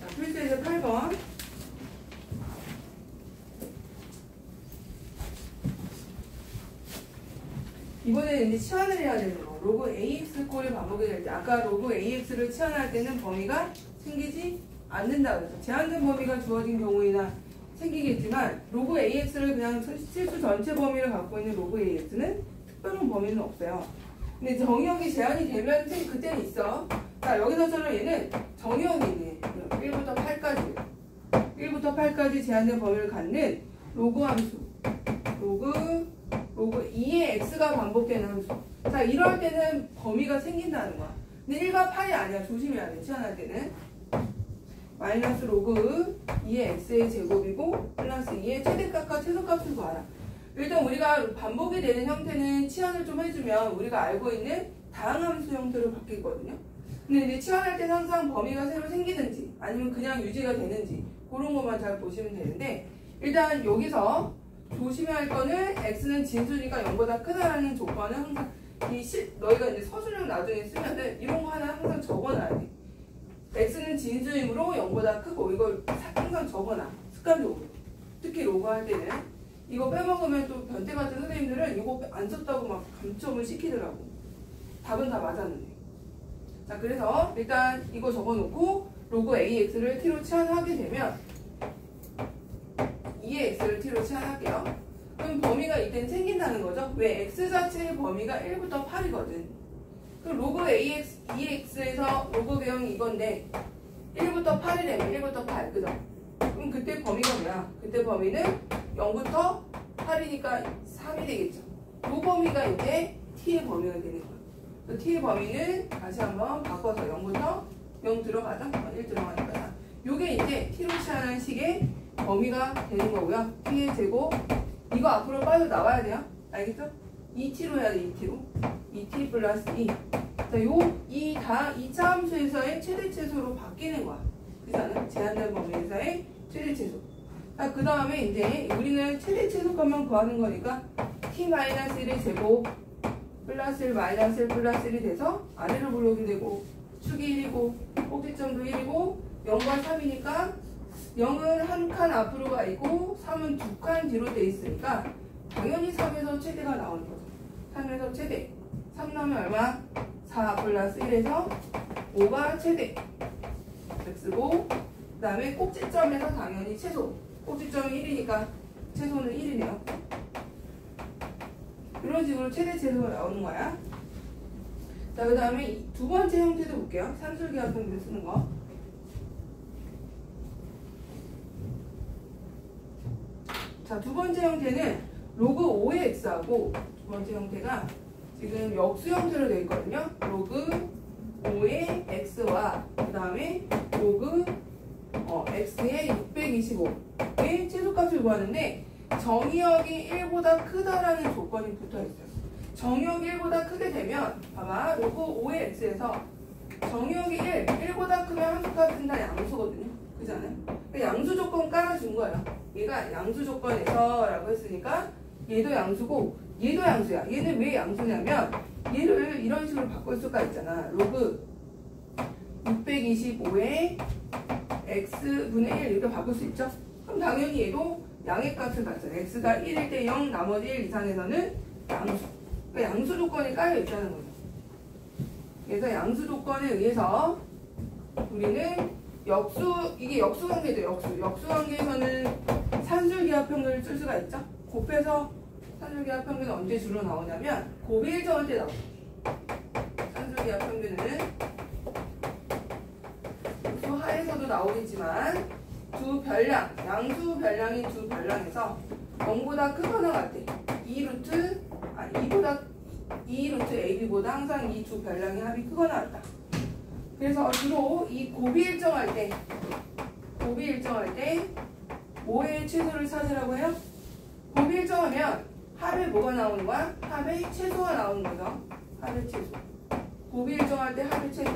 자, 필수에서 8번. 이번에는 이제 치환을 해야 되는 거. 로그 ax 꼴이 반복이 될 때, 아까 로그 ax를 치환할 때는 범위가 생기지 않는다 그래서 제한된 범위가 주어진 경우에나 생기겠지만 로그 ax를 그냥 실수 전체 범위를 갖고 있는 로그 ax는 특별한 범위는 없어요. 근데 정의역이 제한이 되면 그때는 있어. 자, 여기서처럼 얘는 정의역이 있네. 1부터 8까지 1부터 8까지 제한된 범위를 갖는 로그 함수 로그 2의 x가 반복되는 함수. 자, 이럴 때는 범위가 생긴다는 거야. 근데 1과 8이 아니야. 조심해야 돼. 치환할 때는 마이너스 로그 2의 x의 제곱이고 플러스 2의 최대값과 최소값을 구하라. 일단 우리가 반복이 되는 형태는 치환을 좀 해주면 우리가 알고 있는 다항함수 형태로 바뀌거든요. 근데 이제 치환할 때는 항상 범위가 새로 생기는지 아니면 그냥 유지가 되는지 그런 것만 잘 보시면 되는데, 일단 여기서 조심해야 할 거는 x는 진수니까 0보다 크다라는 조건은 항상 너희가 이제 서술형 나중에 쓰면은 이런 거 하나 항상 적어놔야 돼. x는 진수이므로 0보다 크고 이걸 항상 적어놔. 습관적으로. 특히 로그 할 때는 이거 빼먹으면 또 변태 같은 선생님들은 이거 안 썼다고 막 감점을 시키더라고. 답은 다 맞았는데. 자, 그래서 일단 이거 적어놓고 로그 ax를 t로 치환하게 되면 2의 x를 t로 치환할게요. 그럼 범위가 이때는 생긴다는 거죠. 왜? x 자체의 범위가 1부터 8이거든. 그럼 로그 ax, 2x에서 로그 배형이 이건데 1부터 8이래면 1부터 8, 그죠? 그럼 그때 범위가 뭐야? 그때 범위는 0부터 8이니까 3이 되겠죠. 이 범위가 이제 t의 범위가 되는 거야. t의 범위는 다시 한번 바꿔서 0부터 0 들어가자. 1 들어가니까 요게 이제 t로 취하는 식의 범위가 되는 거고요. t의 제곱 이거 앞으로 빠져나와야 돼요. 알겠죠? 2t로 해야 돼. 2t로 2t 플러스 2. 자, 이 차함수에서의 최대 최소로 바뀌는 거야. 그렇지 않아? 제한된 범위에서의 최대 최소. 자, 그 다음에 이제 우리는 최대 최소값만 구하는 거니까 t-1의 제곱 플러스 1 마이너스 1 플러스 1이 돼서 아래로 블록이 되고 축이 1이고 꼭지점도 1이고 0과 3이니까 0은 한 칸 앞으로 가 있고 3은 두 칸 뒤로 돼 있으니까 당연히 3에서 최대가 나오는 거죠. 3에서 최대. 3 나오면 얼마? 4 플러스 1에서 5가 최대. x고 그 다음에 꼭지점에서 당연히 최소. 꼭지점이 1이니까 최소는 1이네요. 이런 식으로 최대 최소가 나오는 거야. 자, 그 다음에 두 번째 형태도 볼게요. 산술기하편들 쓰는 거. 자, 두 번째 형태는 로그 5의 x하고 두 번째 형태가 지금 역수 형태로 되어 있거든요. 로그 5의 x와 그 다음에 로그 x의 625의 최소값을 구하는데 정의역이 1보다 크다라는 조건이 붙어있어요. 정의역이 1보다 크게 되면 봐봐. 로그 5의 x에서 정의역이 1보다 크면 함수값은 다 양수거든요. 그렇지 않아요? 그러니까 양수 조건 깔아준 거예요. 얘가 양수 조건에서 라고 했으니까 얘도 양수고 얘도 양수야. 얘는 왜 양수냐면 얘를 이런 식으로 바꿀 수가 있잖아. 로그 625의 x분의 1 이렇게 바꿀 수 있죠? 그럼 당연히 얘도 양의 값을 갖잖아. x가 1일 때 0, 나머지 1 이상에서는 양수. 그러니까 양수 조건이 깔려 있다는 거죠. 그래서 양수 조건에 의해서 우리는 이게 역수 관계죠. 역수 관계에서는 산술기하평균을 쓸 수가 있죠. 곱해서 산술기하평균은 언제 주로 나오냐면 곱이 일정할 때 나오죠. 산술기하평균은 수하에서도 나오겠지만 두 별량, 양수 별량인 두 별량에서 0보다 크거나 같대. 2루트 AB보다 항상 이 두 별량의 합이 크거나 같다. 그래서 주로 이 곱이 일정할 때 5의 최소를 찾으라고 해요. 곱이 일정하면 합에 뭐가 나오는 거야? 합의 최소가 나오는 거죠. 합의 최소. 곱이 일정할 때 합의 최소.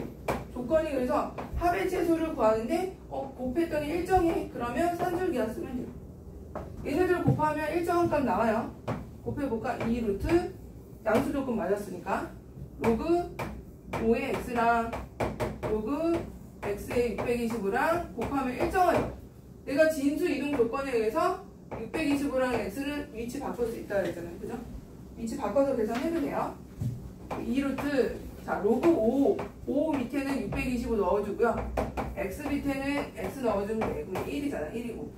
조건이 그래서 합의 최소를 구하는데 곱했더니 일정해. 그러면 산술기하 쓰면 돼요. 얘네들 곱하면 일정한 값 나와요. 곱해볼까? 2루트 양수 조건 맞았으니까 로그 5의 x랑 로그 x의 625랑 곱하면 일정하죠. 내가 진수 이동 조건에 의해서 625랑 x는 위치 바꿀 수 있다 그랬잖아요. 그죠? 위치 바꿔서 계산해도 돼요. 2루트 자 로그 5 밑에는 625 넣어주고요. x 밑에는 x 넣어주면 돼. 그럼 1이잖아. 1이고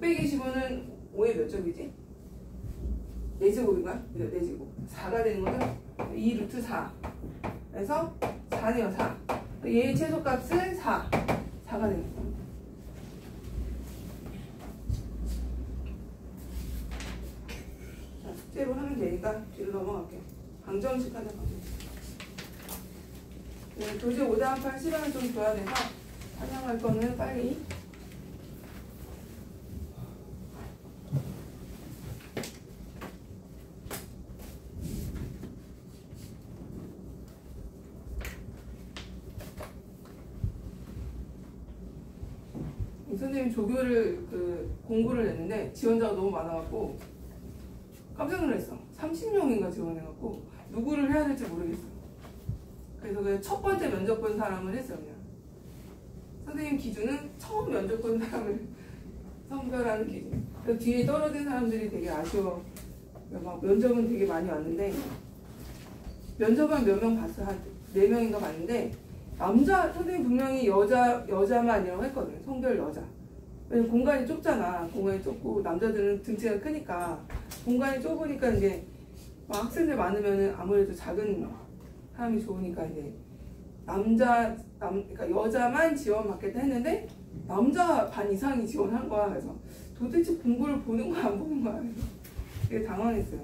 625는 5의 몇 제곱이지? 4제곱인가? 4제곱 4가 되는 거죠? 2루트 4 그래서 4네요. 4 얘의 최소값은 4가 되는 거예요. 자, 숙제로 하면 되니까 뒤로 넘어갈게요. 방정식 하자. 네, 도저히 오답할 시간을 좀 줘야 돼서 사냥할 거는 빨리. 선생님 조교를 공고를 냈는데 지원자가 너무 많아갖고 깜짝 놀랐어. 30명인가 지원해갖고 누구를 해야 될지 모르겠어. 그래서 그냥 첫 번째 면접 본 사람을 했어요. 그냥 선생님 기준은 처음 면접 본 사람을 선별하는 기준. 그래서 뒤에 떨어진 사람들이 되게 아쉬워. 막 면접은 되게 많이 왔는데 면접은 몇 명 봤어. 한 4명인가 봤는데 남자 선생님 분명히 여자만 아니라고 했거든요. 성별 여자. 왜냐면 공간이 좁잖아. 공간이 좁고 남자들은 등치가 크니까 공간이 좁으니까 이제 막 학생들 많으면은 아무래도 작은 사람이 좋으니까 이제 그러니까 여자만 지원 받겠다 했는데 남자 반 이상이 지원한 거야. 그래서 도대체 공부를 보는 거야 안 보는 거야. 그래서 되게 당황했어요.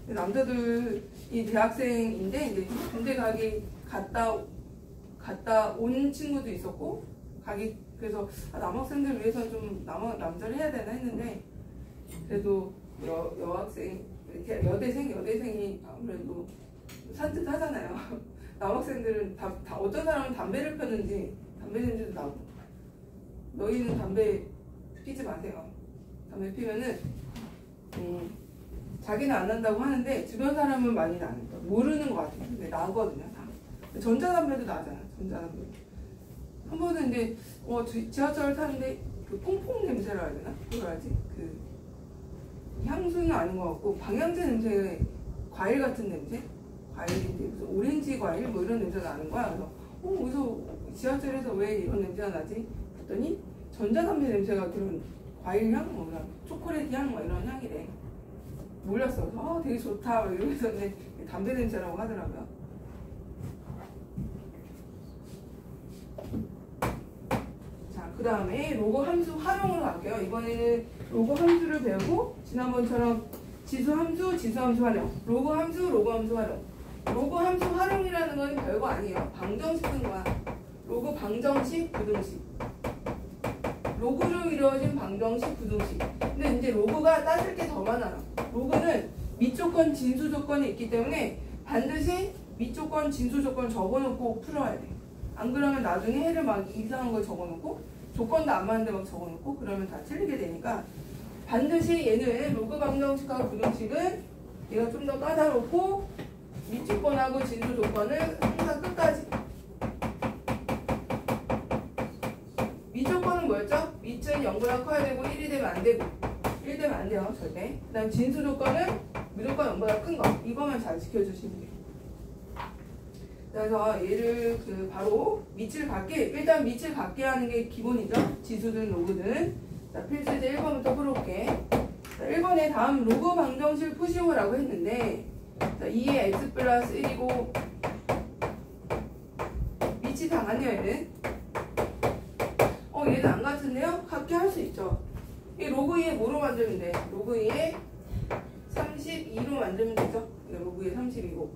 남자들이 대학생인데 이제 군대 가기 갔다 온 친구도 있었고 그래서 남학생들 위해서는 좀 남자를 해야 되나 했는데 그래도 여학생 여대생이 아무래도 산뜻하잖아요. 남학생들은 다 어떤 사람은 담배를 폈는지 담배 냄새도 나고 너희는 담배 피지 마세요. 담배 피면은 자기는 안 난다고 하는데 주변 사람은 많이 나는 거 모르는 것 같아요. 근데 나거든요. 다. 전자담배도 나잖아. 전자담배. 한 번은 이제 지하철을 타는데 그 퐁퐁 냄새라 해야 되나? 뭐라 하지? 그 향수는 아닌 것 같고 방향제 냄새, 과일 같은 냄새? 과일인데 무슨 오렌지 과일 뭐 이런 냄새가 나는 거야. 그래서 어디서 지하철에서 왜 이런 냄새가 나지? 했더니 전자담배 냄새가 그런 과일 향, 뭐 그런 초콜릿 향, 뭐 이런 향이래. 몰랐어. 그래서 되게 좋다 이러면서 담배 냄새라고 하더라고요. 자, 그 다음에 로고 함수 활용으로 갈게요. 이번에는 로고 함수를 배우고 지난번처럼 지수 함수 활용, 로고 함수 활용. 로고 함수 활용이라는 건 별거 아니에요. 방정식 쓴 거야. 로고 방정식, 부등식. 로그로 이루어진 방정식, 부등식. 근데 이제 로그가 따질 게 더 많아요. 로그는 밑조건, 진수조건이 있기 때문에 반드시 밑조건, 진수조건 적어놓고 풀어야 돼. 안 그러면 나중에 해를 막 이상한 걸 적어놓고 조건도 안 맞는데 막 적어놓고 그러면 다 틀리게 되니까 반드시 얘는 로그 방정식하고 부등식은 얘가 좀 더 까다롭고 밑조건하고 진수조건을 항상 끝까지. 밑조건은 뭐였죠? 밑은 0보다 커야 되고 1이 되면 안 되고 1 되면 안 돼요 절대. 그 다음 진수조건은 무조건 0보다 큰 거. 이거만 잘 지켜주시면 돼요. 그래서 얘를 바로 밑을 갖게, 일단 밑을 갖게 하는 게 기본이죠. 지수든 로그든. 자, 필수제 1번부터 풀어볼게. 자, 1번에 다음 로그 방정식 푸시오라고 했는데 자, 2의 x 플러스 1이고 밑이 다 같네요 얘는. 얘는 안 같은데요? 같게 할 수 있죠. 이 로그 2에 뭐로 만들면 돼? 로그 2에 32로 만들면 되죠? 로그 2에 32고.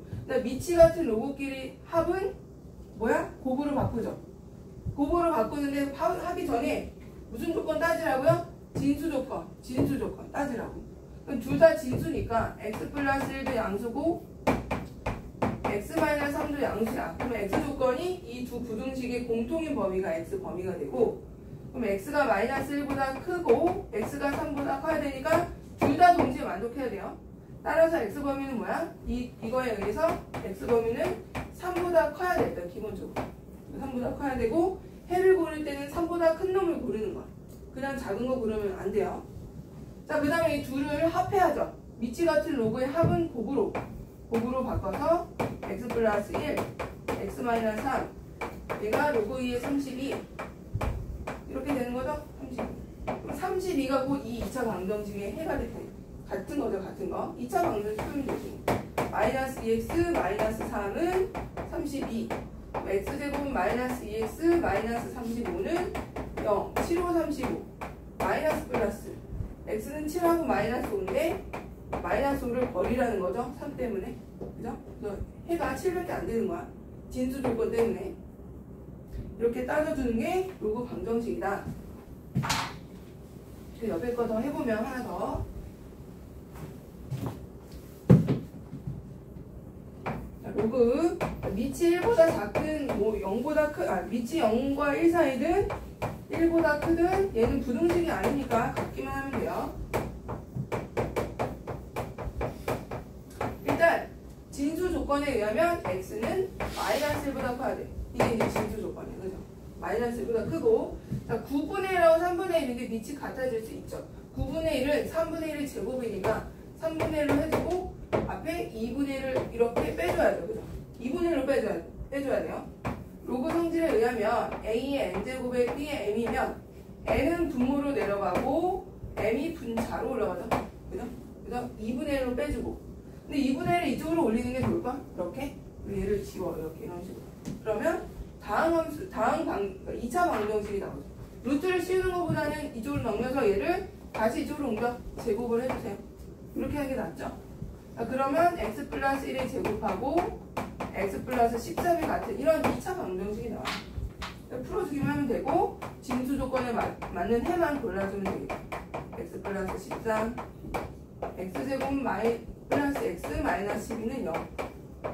밑이 같은 로그끼리 합은 뭐야? 곱으로 바꾸죠. 곱으로 바꾸는데 합이 전에 무슨 조건 따지라고요? 진수조건 따지라고. 그럼 둘 다 진수니까 x 플러스 1도 양수고 x 마이너스 3도 양수야. 그러면 x 조건이 이 두 부등식의 공통인 범위가 x 범위가 되고 그럼 x가 마이너스 1보다 크고 x가 3보다 커야 되니까 둘 다 동시에 만족해야 돼요. 따라서 x 범위는 뭐야? 이거에 의해서 x 범위는 3보다 커야 됐다. 기본적으로 3보다 커야 되고 해를 고를 때는 3보다 큰 놈을 고르는 거야. 그냥 작은 거 고르면 안 돼요. 자, 그 다음에 이 둘을 합해야죠. 밑이 같은 로그의 합은 곱으로 바꿔서 x 플러스 1, x 마이너스 3 얘가 로그 2의 32 이렇게 되는 거죠? 32. 그럼 32가 곧 이 2차 방정식의 해가 될 때 같은 거죠, 같은 거. 2차 방정식 풀면 되지. 마이너스 2x 마이너스 3은 32. x제곱은 마이너스 2x 마이너스 35는 0. 7, 5, 35. 마이너스 플러스. x는 7하고 마이너스 5인데 마이너스 5를 버리라는 거죠. 3 때문에. 그죠? 그래서 해가 7밖에 안 되는 거야. 진수 조건 때문에. 이렇게 따져주는 게 로그 방정식이다. 옆에 거 더 해보면 하나 더. 자, 로그 밑이 1보다 작든 뭐 0보다 밑이 0과 1 사이든 1보다 크든 얘는 부등식이 아니니까 같기만 하면 돼요. 일단 진수 조건에 의하면 x는 마이너스 1보다 커야 돼. 이게 이제 진수 조건이에요. 그죠? 마이너스 1보다 크고 자, 9분의 1하고 3분의 1인데 밑이 같아질 수 있죠. 9분의 1은 3분의 1의 제곱이니까 3분의 1로 해주고 앞에 2분의 1을 이렇게 빼줘야죠. 그죠? 2분의 1로 빼줘야 돼요. 로그 성질에 의하면 a의 n제곱에 b의 m이면 n은 분모로 내려가고 m이 분자로 올라가죠. 그죠? 그래서 2분의 1로 빼주고 근데 2분의 1을 이쪽으로 올리는 게 좋을까? 이렇게? 얘를 지워. 이렇게 이런 식으로. 그러면 다음 2차 방정식이 나오죠. 루트를 씌우는 것보다는 이쪽으로 넘겨서 얘를 다시 이쪽으로 옮겨 제곱을 해주세요. 이렇게 하는 게 낫죠? 자, 그러면 x 플러스 1의 제곱하고 x 플러스 13이 같은 이런 2차 방정식이 나와요. 풀어주기만 하면 되고 진수 조건에 맞는 해만 골라주면 되겠다. x 플러스 13 x제곱 플러스 x 마이너스 12는 0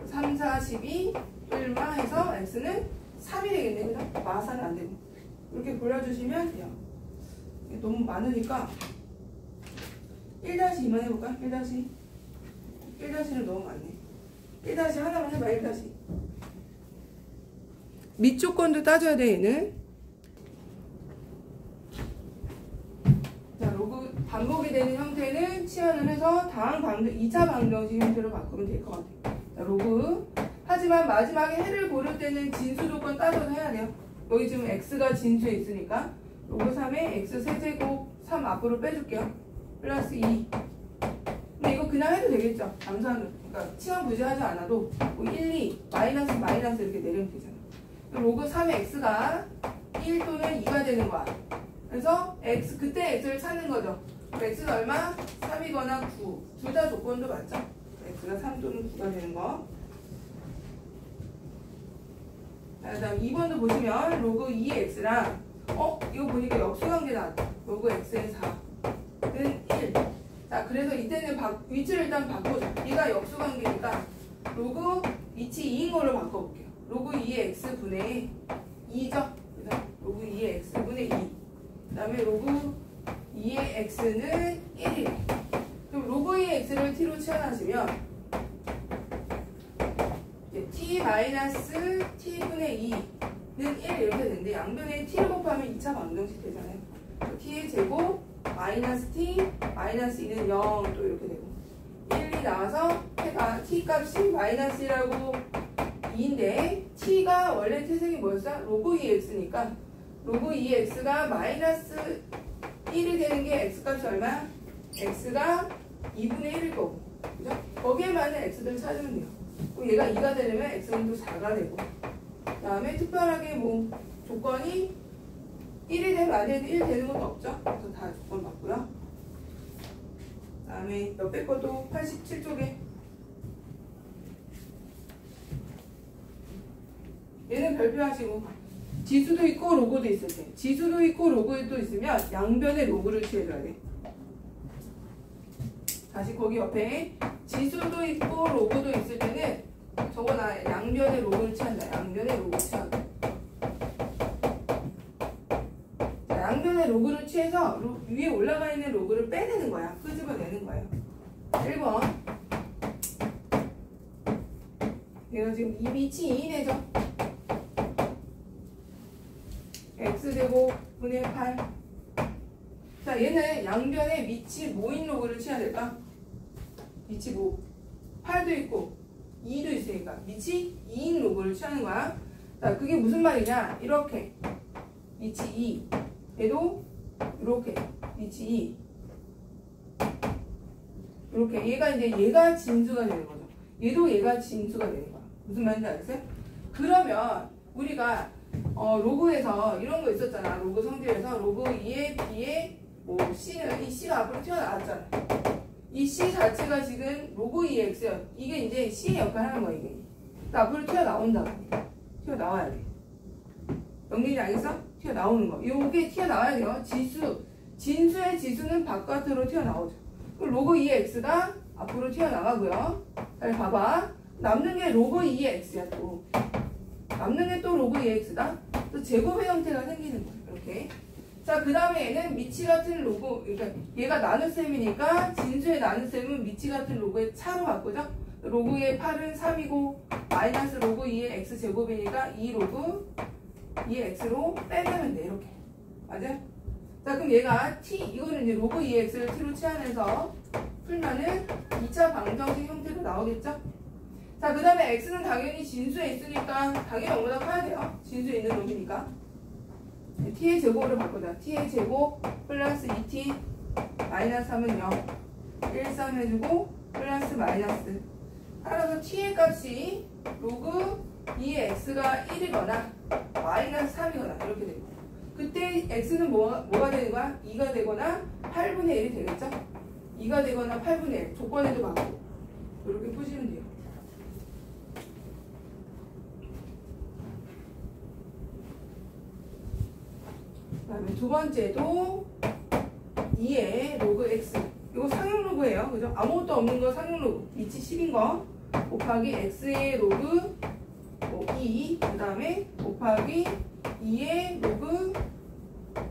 3, 4, 12 뿔마 해서 x는 3이 되겠네. 그죠? 마사는 안 되고 이렇게 골라주시면 돼요. 너무 많으니까 1-2만 해볼까? 1-1-는 너무 많네. 1- 하나만 해봐. 1-. 밑조건도 따져야 돼. 얘는 자, 로그 반복이 되는 형태는 치환을 해서 다음 2차 방정식 형태로 바꾸면 될 것 같아요. 자, 로그 하지만 마지막에 해를 고를 때는 진수 조건 따져서 해야 돼요. 여기 지금 x가 진수에 있으니까 로그 3에 x 세제곱 3 앞으로 빼줄게요. 플러스 2. 근데 이거 그냥 해도 되겠죠? 암산은. 그러니까 치환 굳이 하지 않아도 뭐 1, 2, 마이너스 이렇게 내리면 되잖아. 로그 3의 x가 1 또는 2가 되는 거야. 그래서 x 그때 x를 찾는 거죠. x가 얼마? 3이거나 9. 둘 다 조건도 맞죠? x가 3 또는 9가 되는 거. 자, 그다음 2번도 보시면 로그 2의 x랑 이거 보니까 역수관계 나왔다. 로그 x의 4는 1. 자, 그래서 이때는 위치를 일단 바꾸자. 얘가 역수관계니까 로그 위치 2인 걸로 바꿔볼게요. 로그 2의 x분의 2죠. 그래서 로그 2의 x분의 2. 그 다음에 로그 2의 x는 1이에요. 그럼 로그 2의 x를 t로 치환하시면 t 마이너스 t분의 2는 1 이렇게 되는데 양변에 t를 곱하면 2차 방정식 되잖아요. t의 제곱 마이너스 t 마이너스 2는 0 또 이렇게 되고 1이 나와서 해가 t 값이 마이너스 1하고 2인데 t가 원래 태생이 뭐였어? 로그 2x니까 로그 2x가 마이너스 1이 되는 게 x값이 얼마야? x가 2분의 1일 거고 그죠? 거기에 맞는 x들 찾으면 돼요. 얘가 2가 되려면 x는 또 4가 되고 그 다음에 특별하게 뭐 조건이 1이 되면 안 되는데 1 되는 것도 없죠? 그래서 다 조건 맞고요. 그 다음에 옆에 것도 87쪽에 얘는 별표하시고 지수도 있고 로그도 있을 때 지수도 있고 로그도 있으면 양변에 로그를 취해줘야 돼. 다시 거기 옆에 지수도 있고 로그도 있을 때는 저거나 양변에 로그를 취한다. 양변에 로그를 취한다. 자, 양변에 로그를 취해서 위에 올라가 있는 로그를 빼내는 거야. 끄집어내는 거예요. 1번 얘가 지금 이 밑이 2이네죠. x제곱 분의 8. 자, 얘는 양변에 밑이 뭐인 로그를 취해야 될까? 밑이 뭐 8도 있고 2도 있으니까 밑이 2인 로그를 취하는 거야. 자, 그게 무슨 말이냐? 이렇게 밑이 2 얘도 이렇게 밑이 2 이렇게 얘가 진수가 되는 거죠. 얘도 얘가 진수가 되는 거야. 무슨 말인지 알겠어요? 그러면 우리가 로그에서 이런 거 있었잖아. 로그 성질에서 로그 2에 b에 뭐 c는 이 c가 앞으로 튀어나왔잖아. 이 c 자체가 지금 로그 2의 x야. 이게 이제 c의 역할을 하는 거야. 이게 앞으로 튀어나온다. 튀어나와야 돼. 연결이 알겠어? 튀어나오는 거. 요게 튀어나와야 돼요. 진수의 지수는 바깥으로 튀어나오죠. 그럼 로그 2의 x가 앞으로 튀어나가고요. 잘 봐봐. 남는 게 로그 2의 x야. 또 남는 게 또 로그 2의 x다. 또 제곱의 형태가 생기는 거야. 이렇게. 자, 그 다음에 얘는 미치 같은 로그, 그러니까 얘가 나눗셈이니까 진수의 나눗셈은 미치 같은 로그의 차로 바꾸죠. 로그의 8은 3이고 마이너스 로그 2의 x제곱이니까 2 로그 2의 x로 빼면 돼. 이렇게. 맞아? 자, 그럼 얘가 이거는 이제 로그 2의 x를 t로 치환해서 풀면은 2차 방정식 형태로 나오겠죠? 자, 그 다음에 x는 당연히 진수에 있으니까 당연히 0보다 커야 돼요. 진수에 있는 놈이니까. t의 제곱으로 바꾸자. t의 제곱 플러스 2t 마이너스 3은 0 1, 3 해주고 플러스 마이너스 따라서 t의 값이 로그 2의 x가 1이거나 마이너스 3이거나 이렇게 되고 그때 x는 뭐가 되는 거야? 2가 되거나 8분의 1이 되겠죠? 2가 되거나 8분의 1 조건에도 맞고 이렇게 푸시면 돼요. 그 다음에 두 번째도 2의 로그 x. 이거 상용 로그예요. 그죠? 아무것도 없는 거 상용 로그. 위치 10인 거. 곱하기 x의 로그 2. 그 다음에 곱하기 2의 로그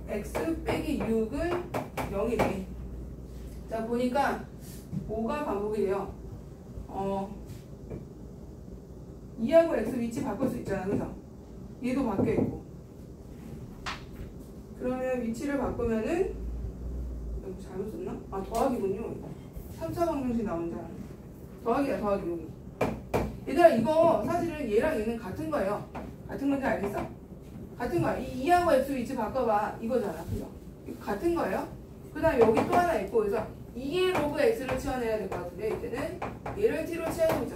x 빼기 6은 0이래. 자, 보니까 5가 반복이 돼요. 2하고 x 위치 바꿀 수 있잖아. 그죠? 얘도 바뀌어있고. 그러면 위치를 바꾸면은 너무 잘못 썼나? 아, 더하기군요. 3차 방정식 나온 줄 알았네. 더하기야, 더하기 여기. 얘들아, 이거 사실은 얘랑 얘는 같은 거예요. 같은 건지 알겠어? 같은 거야. 이 2하고 x 위치 바꿔봐. 이거잖아. 그죠? 이거 같은 거예요. 그 다음에 여기 또 하나 있고, 그래서 2의 로그 x를 치환해야 될 것 같은데, 이때는 얘를 t로 치환해보자.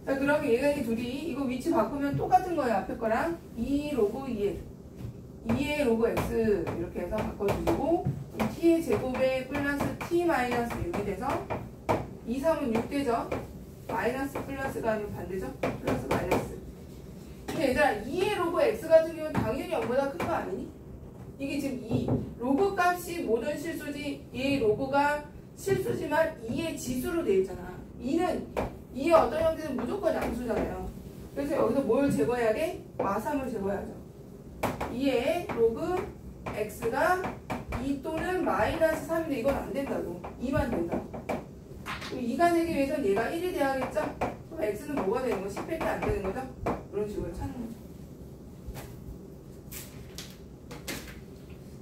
자, 그러면 얘가 이 둘이 이거 위치 바꾸면 똑같은 거예요. 앞에 거랑 2 로그 2의 로그 x 이렇게 해서 바꿔주고, 이 t의 제곱에 플러스 t 마이너스 6이 돼서 2, 3은 6 되죠? 마이너스 플러스가 아니면 반대죠? 플러스 마이너스. 근데 얘들아, 2의 로그 x 같은 경우는 당연히 0보다 큰 거 아니니? 이게 지금 2. 로그 값이 모든 실수지, 얘의 로그가 실수지만 2의 지수로 되어 있잖아. 2의 어떤 형태는 무조건 양수잖아요. 그래서 여기서 뭘 제거해야 돼? 마삼을 제거해야죠. 2의 로그 x가 2 또는 마이너스 3인데 이건 안 된다고. 2만 된다. 2가 되기 위해서는 얘가 1이 돼야겠죠? 그럼 x는 뭐가 되는 거? 10밖에 안 되는 거죠? 이런 식으로 찾는 거죠.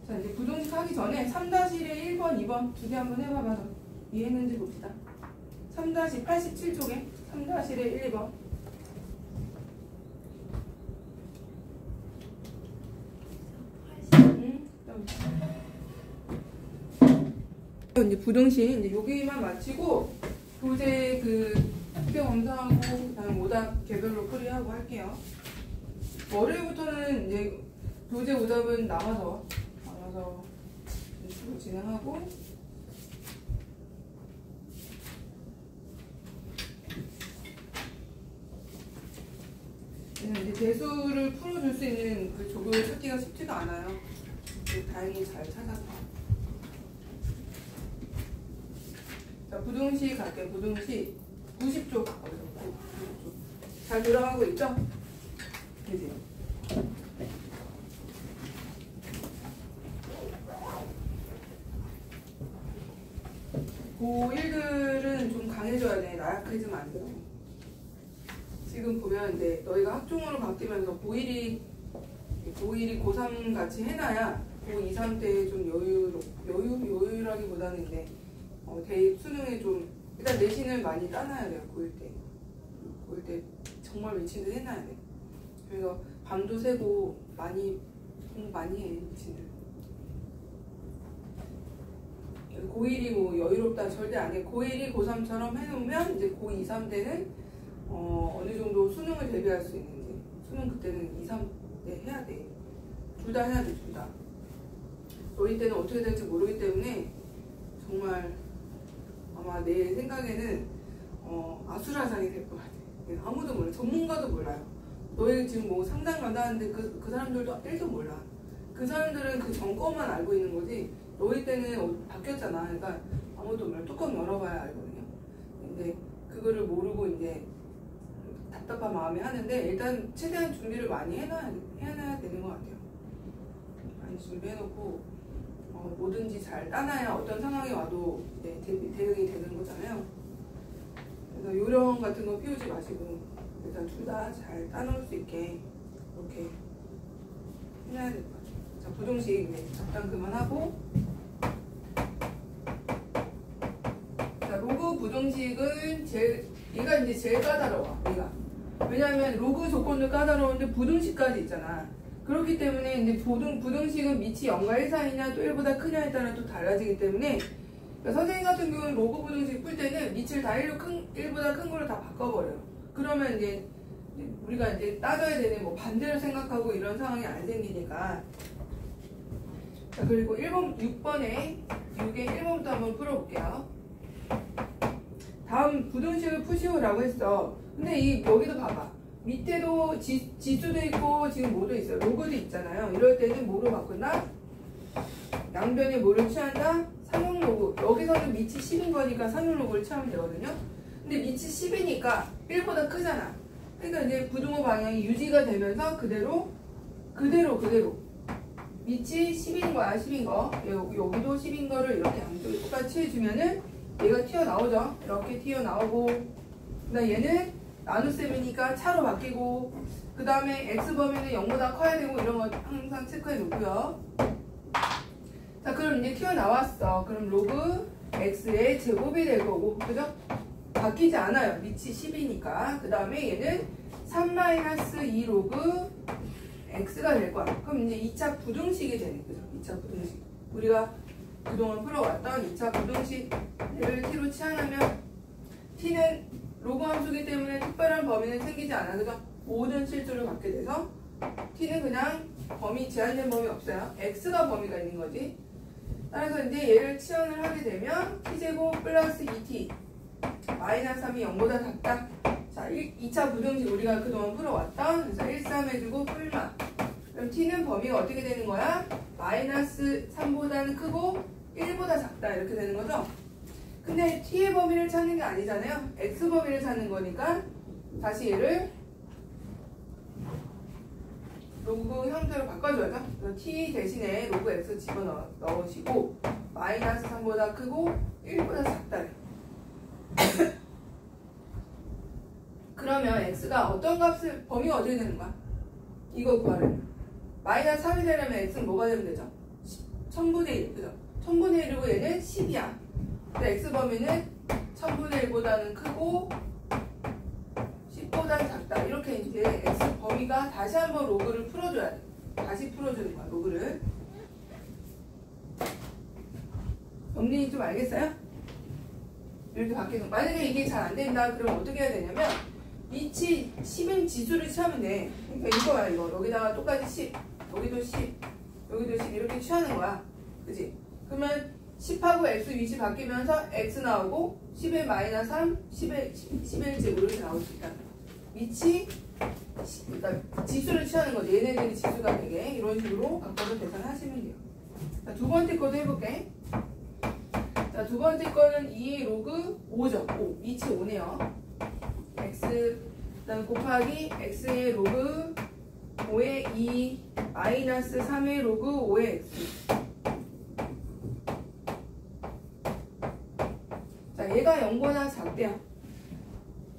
자, 이제 부동식 하기 전에 3-1의 1번, 2번 두 개 한번 해봐봐. 이해했는지 봅시다. 3-87쪽에 3-1의 1, 2번. 이제 부등식 이제 여기만 마치고 교재 그 학교 검사하고 그다음 오답 개별로 풀이하고 할게요. 월요일부터는 이제 교재 오답은 남아서 주로 진행하고 이제 대수를 풀어줄 수 있는 그 조교를 찾기가 쉽지가 않아요. 다행히 잘 찾았다. 자, 부등식 갈게요. 부등식 90쪽. 잘 들어가고 있죠? 되세요. 고1들은 좀 강해져야 돼. 나약해지면 안 돼요. 지금 보면 이제 너희가 학종으로 바뀌면서 고1이 고3 같이 해놔야 고2, 3 때 좀 여유라기보다는 이제 대입 수능에 좀 일단 내신을 많이 따놔야 돼요. 고1 때 정말 미친 듯 해놔야 돼. 그래서 밤도 새고 공부 많이 해. 미친 듯. 고1이 뭐 여유롭다 절대 아니에요. 고1이 고3처럼 해놓으면 이제 고2, 3 때는 어느 정도 수능을 대비할 수 있는지 수능 그때는 2, 3 때 해야 돼. 둘 다 해야 돼. 둘 다. 너희 때는 어떻게 될지 모르기 때문에 정말 아마 내 생각에는 아수라장이 될 것 같아. 아무도 몰라. 전문가도 몰라요. 너희 지금 뭐 상담 간다는데 그 사람들도 1도 몰라. 그 사람들은 그 전거만 알고 있는 거지. 너희 때는 바뀌었잖아. 그러니까 아무도 몰라. 뚜껑 열어봐야 알거든요. 근데 그거를 모르고 이제 답답한 마음에 하는데 일단 최대한 준비를 많이 해놔야 되는 것 같아요. 많이 준비해놓고 뭐든지 잘 따놔야 어떤 상황이 와도 대응이 되는 거잖아요. 그래서 요령 같은 거 피우지 마시고 일단 둘 다 잘 따놓을 수 있게 이렇게 해놔야 될 것 같아요. 자, 부등식 잠깐 그만하고, 자, 로그 부등식은 얘가 이제 제일 까다로워. 얘가 왜냐하면 로그 조건도 까다로운데 부등식까지 있잖아. 그렇기 때문에 이제 부등식은 밑이 0과 1 사이냐 또 1보다 크냐에 따라 또 달라지기 때문에, 그러니까 선생님 같은 경우는 로그 부등식 풀 때는 밑을 다 1보다 큰 걸로 다 바꿔버려요. 그러면 이제 우리가 이제 따져야 되는 뭐 반대로 생각하고 이런 상황이 안 생기니까. 자, 그리고 6번에 1번부터 한번 풀어볼게요. 다음 부등식을 푸시오라고 했어. 근데 여기도 봐봐. 밑에도 지수도 있고 지금 뭐도 있어요. 로그도 있잖아요. 이럴 때는 뭐로 바꾼다? 양변에 뭐를 취한다? 상용 로그. 여기서는 밑이 10인 거니까 상용 로그를 취하면 되거든요. 근데 밑이 10이니까 1보다 크잖아. 그러니까 이제 부등호 방향이 유지가 되면서 그대로 밑이 10인 거야. 10인 거. 여기도 10인 거를 이렇게 양쪽에 똑같이 해주면은 얘가 튀어나오죠. 이렇게 튀어나오고, 그다음 얘는 나눗셈이니까 차로 바뀌고, 그 다음에 x범위는 0보다 커야 되고, 이런 거 항상 체크해 놓고요. 자, 그럼 이제 튀어나왔어. 그럼 로그 x의 제곱이 될 거고, 그죠? 바뀌지 않아요. 밑이 10이니까. 그 다음에 얘는 3-2 로그 x가 될 거야. 그럼 이제 2차 부등식이 되네. 그죠? 2차 부등식. 우리가 그동안 풀어왔던 2차 부등식을 t로 치환하면 t는 로그 함수기 때문에 특별한 범위는 생기지 않아. 그죠? 모든 실수를 갖게 돼서 t는 그냥 범위, 제한된 범위 없어요. x가 범위가 있는 거지. 따라서 이제 얘를 치환을 하게 되면 t제곱 플러스 2t 마이너스 3이 0보다 작다. 자, 2차 부등식 우리가 그동안 풀어왔던, 그래서 1, 3 해주고 뿔마. 그럼 t는 범위가 어떻게 되는 거야? 마이너스 3보다는 크고 1보다 작다. 이렇게 되는 거죠? 근데 t의 범위를 찾는 게 아니잖아요. x 범위를 찾는 거니까 다시 얘를 로그 형태로 바꿔줘야죠. t 대신에 로그 x 집어넣으시고 마이너스 3보다 크고 1보다 작다. 그러면 x가 어떤 값을, 범위가 어떻게 되는 거야? 이거 구하려면 마이너스 3이 되려면 x는 뭐가 되면 되죠? 1000분의 1, 그죠? 1000분의 1이고 얘는 10이야. 근데 x 범위는 1000분의 1보다는 크고 10보다는 작다. 이렇게 이제 x 범위가 다시 한번 로그를 풀어줘야 돼. 다시 풀어주는 거야, 로그를. 언니 좀 알겠어요? 이렇게 바뀌는 거. 만약에 이게 잘 안 된다, 그러면 어떻게 해야 되냐면 밑이 10인 지수를 취하면 돼. 그러니까 이거야, 이거. 여기다가 똑같이 10, 여기도 10, 여기도 10 이렇게 취하는 거야. 그치? 그러면 10하고 x 위치 바뀌면서 x 나오고 10의 마이너스 3, 10의 제곱 이렇게 나올 수 있다. 밑이, 그러니까 지수를 취하는 거지. 얘네들이 지수가 되게 이런 식으로 바꿔서 계산하시면 돼요. 자, 두 번째 거도 해볼게. 자, 두 번째 거는 2의 로그 5죠. 5. 밑이 5네요. x, 그다음 곱하기 x의 로그 5의 2 마이너스 3의 로그 5의 x. 자, 얘가 0보다 작대요.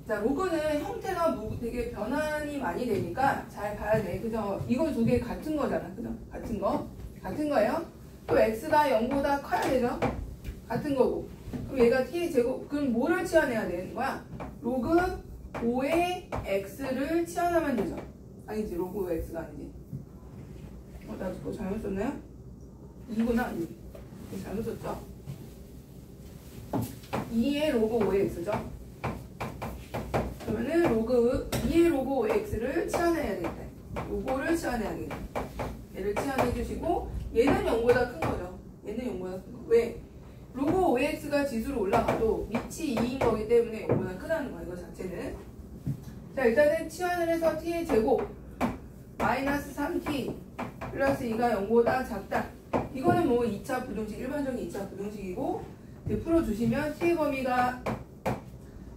자, 로그는 형태가 되게 변환이 많이 되니까 잘 봐야 돼. 그죠? 이거 두 개 같은 거잖아. 그죠? 같은 거. 같은 거예요. 또 x가 0보다 커야 되죠? 같은 거고. 그럼 얘가 t의 제곱, 그럼 뭐를 치환해야 되는 거야? 로그 5의 x를 치환하면 되죠. 아니지, 로그 5의 x가 아니지. 나 그거 잘못 썼나요? 2구나, 2. 잘못 썼죠? 2의 로그 5의 x죠. 그러면은 2의 로그 5의 x를 치환해야 되겠다. 요거를 치환해야 되겠다. 얘를 치환해 주시고, 얘는 0보다 큰 거죠. 얘는 0보다 큰 거. 왜? 로그 5x가 지수로 올라가도 밑이 2인 거기 때문에 0보다 크다는 거야, 이거 자체는. 자, 일단은 치환을 해서 t의 제곱 마이너스 3t 플러스 2가 0보다 작다. 이거는 뭐 2차 부등식, 일반적인 2차 부등식이고, 풀어주시면 t의 범위가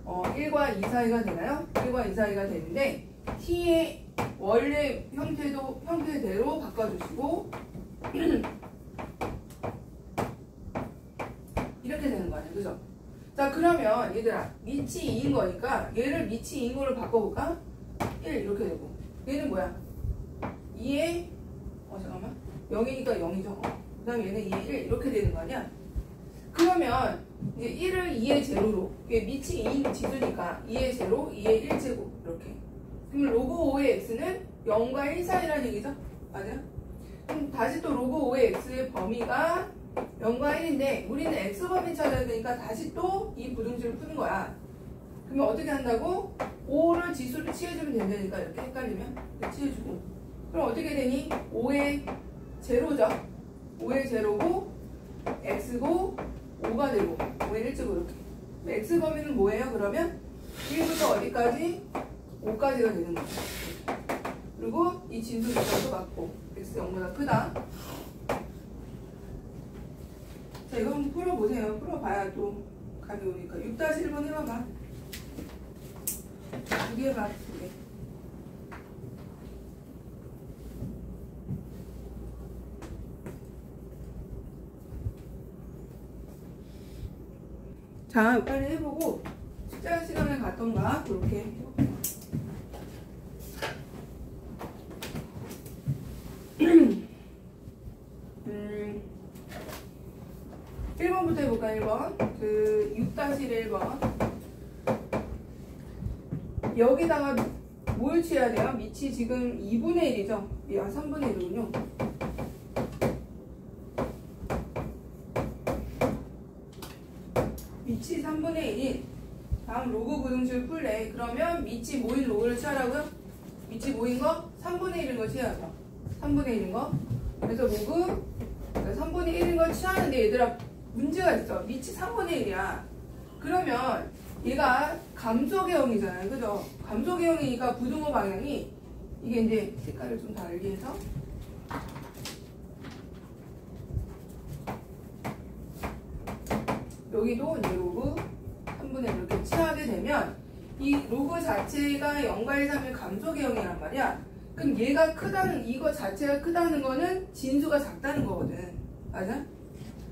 1과 2 사이가 되나요? 1과 2 사이가 되는데 t의 원래 형태대로 바꿔주시고 이렇게 되는 거 아니에요, 그죠? 자, 그러면 얘들아, 밑이 2인 거니까 얘를 밑이 2인 거로 바꿔볼까? 1 이렇게 되고, 얘는 뭐야? 2에 잠깐만, 0이니까 0이죠. 그 다음에 얘는 2에 1 이렇게 되는 거 아니야? 그러면 이제 1을 2의 제로로, 이게 밑이 2인 지수니까 2의 제로, 2의 1제곱 이렇게. 그럼 로그 5의 x는 0과 1 사이라는 얘기죠? 맞아요? 그럼 다시 또 로그 5의 x의 범위가 0과 1인데 우리는 x범위 찾아야 되니까 다시 또 이 부등식을 푸는 거야. 그러면 어떻게 한다고? 5를 지수를 취해주면 된다니까, 이렇게 헷갈리면 이렇게 취해주고. 그럼 어떻게 되니? 5의 제로죠. 5의 제로고 x고 5가 되고 5의 1제곱 이렇게. x 범위는 뭐예요? 그러면 1부터 어디까지? 5까지가 되는 거죠. 그리고 이 진수 미적도 맞고 x 0보다 크다. 자, 이거 한번 풀어보세요. 풀어봐야 또 감이 오니까. 6-1번 해봐봐. 2개 해봐, 2개. 자, 빨리 해보고 숫자 시간을 갖던가 그렇게 해볼게요. 1번부터 해볼까? 1번. 6-1번. 여기다가 뭘 취해야 돼요? 밑이 지금 2분의 1이죠? 3분의 1이군요. 밑이 3분의 1인 다음 로그 부등식을 풀래. 그러면 밑이 모인 로그를 취하라고요? 밑이 모인 거 3분의 1인 거 취해야죠. 3분의 1인 거. 그래서 로그 3분의 1인 걸 취하는데 얘들아 문제가 있어. 밑이 3분의 1이야. 그러면 얘가 감소계형이잖아요. 그죠? 감소계형이니까 부등호 방향이 이게 이제 색깔을 좀 다르게 해서 여기도 이제 로그 3분의 1 이렇게 취하게 되면 이 로그 자체가 0과 1, 3의 감소계형이란 말이야. 그럼 얘가 크다는, 이거 자체가 크다는 거는 진수가 작다는 거거든. 맞아?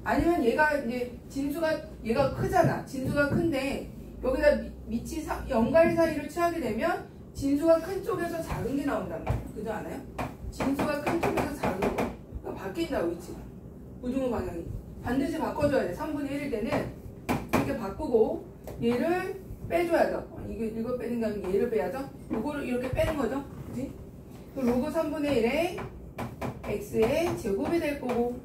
아니면 얘가 이제 진수가, 얘가 크잖아. 진수가 큰데 여기다 밑이 0과 1 사이를 취하게 되면 진수가 큰 쪽에서 작은 게 나온단 말이야. 그죠? 않아요? 진수가 큰 쪽에서 작은 거. 그러니까 바뀐다고, 위치가. 부등호 방향이. 반드시 바꿔줘야 돼. 3분의 1일 때는 이렇게 바꾸고 얘를 빼줘야죠. 이거 빼는 게 아니고 얘를 빼야죠. 이거를 이렇게 빼는 거죠. 그치? 로그 3분의 1에 x의 제곱이 될 거고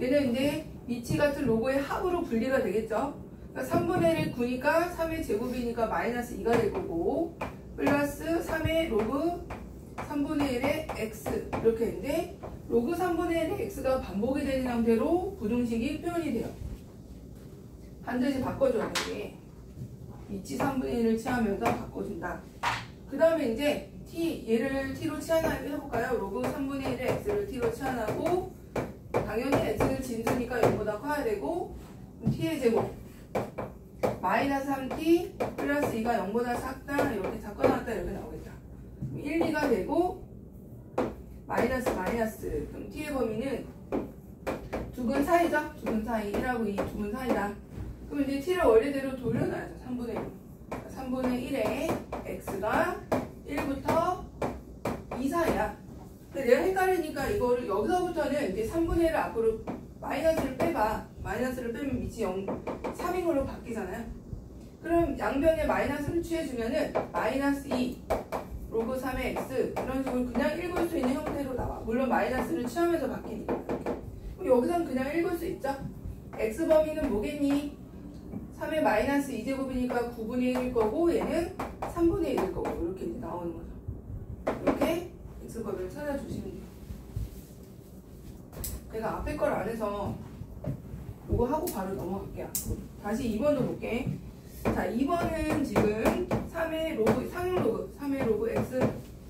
얘는 이제 위치 같은 로그의 합으로 분리가 되겠죠. 그러니까 3분의 1을 9니까 3의 제곱이니까 마이너스 2가 될 거고 플러스 3의 로그 3분의 1의 x 이렇게 했는데 로그 3분의 1의 x가 반복이 되는 형태로 부등식이 표현이 돼요. 반드시 바꿔줘야 돼. 위치 3분의 1을 취하면서 바꿔준다. 그 다음에 이제 얘를 t로 치환하게 해볼까요? 로그 3분의 1의 x를 t로 치환하고 당연히 x는 진수니까 0보다 커야 되고 t의 제곱 마이너스 3t 플러스 2가 0보다 작다 이렇게 작거나 같다 이렇게 나오겠다. 1, 2가 되고 마이너스 그럼 t의 범위는 두근 사이죠? 두근 사이 1하고 2 두근 사이다. 그럼 이제 t를 원래대로 돌려놔야죠. 3분의 1 3분의 1에 x가 1부터 2 사이야. 근데 내가 헷갈리니까 이거를 여기서부터는 이제 3분의 1을 앞으로 마이너스를 빼봐. 마이너스를 빼면 밑이 3인 걸로 바뀌잖아요. 그럼 양변에 마이너스를 취해주면은 마이너스 2 로그 3의 x 이런 식으로 그냥 읽을 수 있는 형태로 나와. 물론 마이너스를 취하면서 바뀌니까. 그럼 여기서는 그냥 읽을 수 있죠. x 범위는 뭐겠니? 3의 마이너스 2제곱이니까 9분의 1일 거고 얘는 3분의 1일 거고 이렇게 이제 나오는 거죠. 이렇게 x 범위를 찾아주시면 돼요. 내가 앞에 걸 안 해서 이거 하고 바로 넘어갈게요. 다시 2번도 볼게. 자, 2번은 지금 3의 로그, 상용 로그, 3의 로그 x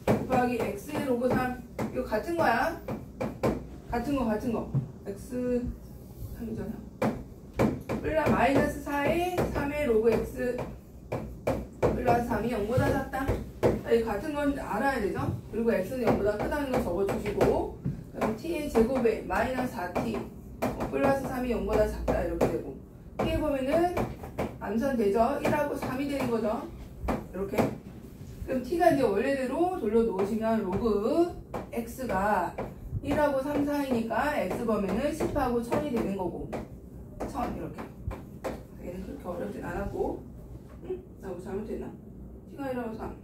곱하기 x의 로그 3 이거 같은 거야. 같은 거. x 3이잖아. 플러스 마이너스 4에 3의 로그 x 플러스 3이 0보다 작다. 이 같은 건 알아야 되죠. 그리고 x는 0보다 크다는 거 적어주시고 그럼 t의 제곱에 마이너스 4t 플러스 3이 0보다 작다 이렇게 되고 t의 범위는 암산되죠. 1하고 3이 되는 거죠. 이렇게. 그럼 t가 이제 원래대로 돌려놓으시면 로그 x가 1하고 3 사이니까 x 범위는 10하고 1000이 되는 거고 1000 이렇게. 얘는 그렇게 어렵진 않았고 응? 나 뭐 잘못했나? t가 1하고 3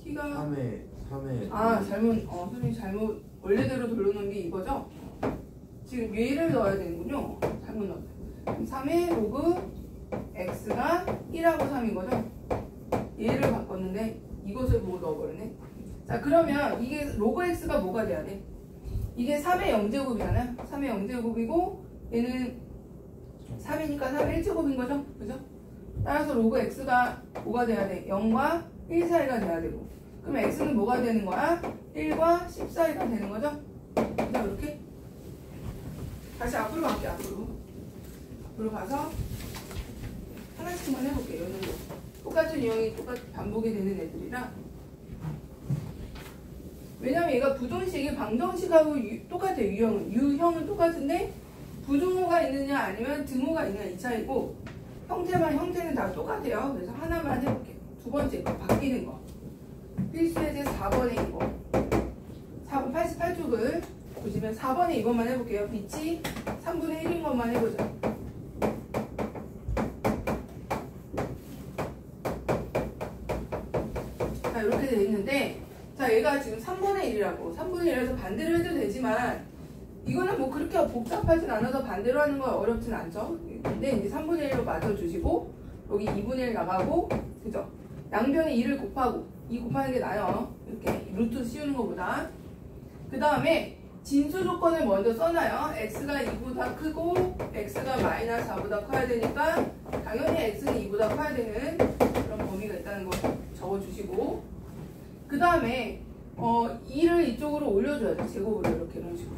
t가 3에 아 잘못 선생님 잘못 원래대로 돌려놓은 게 이거죠? 지금 얘를 넣어야 되는군요. 잘못 넣었다. 3의 로그 x가 1하고 3인 거죠? 얘를 바꿨는데 이것을 보고 넣어버리네. 자, 그러면 이게 로그 x가 뭐가 돼야 돼? 이게 3의 0제곱이잖아요. 3의 0제곱이고 얘는 3이니까 3의 1제곱인 거죠? 그죠? 따라서 로그 x가 뭐가 돼야 돼? 0과 1 사이가 돼야 되고, 그럼 x는 뭐가 되는 거야? 1과 10 사이가 되는 거죠? 자, 이렇게 다시 앞으로 갈게요. 앞으로 가서 하나씩만 해볼게요. 이 정도. 똑같은 유형이 똑같이 반복이 되는 애들이라. 왜냐면 얘가 부등식이 방정식하고 똑같아요. 유형은 똑같은데 부등호가 있느냐 아니면 등호가 있느냐 이 차이고, 형태는 다 똑같아요. 그래서 하나만 해볼게요. 두 번째 거 바뀌는 거. 필수예제 4번에 이거. 4번 88쪽을 보시면 4번에 이것만 해볼게요. 빛이 3분의 1인 것만 해보자. 자, 이렇게 돼 있는데, 자, 얘가 지금 3분의 1이라고. 3분의 1이라서 반대로 해도 되지만, 이거는 뭐 그렇게 복잡하진 않아서 반대로 하는 건 어렵진 않죠. 근데 이제 3분의 1로 맞춰주시고, 여기 2분의 1 나가고, 그죠? 양변에 2를 곱하고, 2 곱하는 게 나아요. 이렇게 루트 씌우는 것보다. 그 다음에 진수 조건을 먼저 써놔요. x가 2보다 크고, x가 마이너스 4보다 커야 되니까, 당연히 x는 2보다 커야 되는 그런 범위가 있다는 거 적어주시고, 그 다음에 2를 이쪽으로 올려줘야죠. 제곱으로 이렇게 이런 식으로.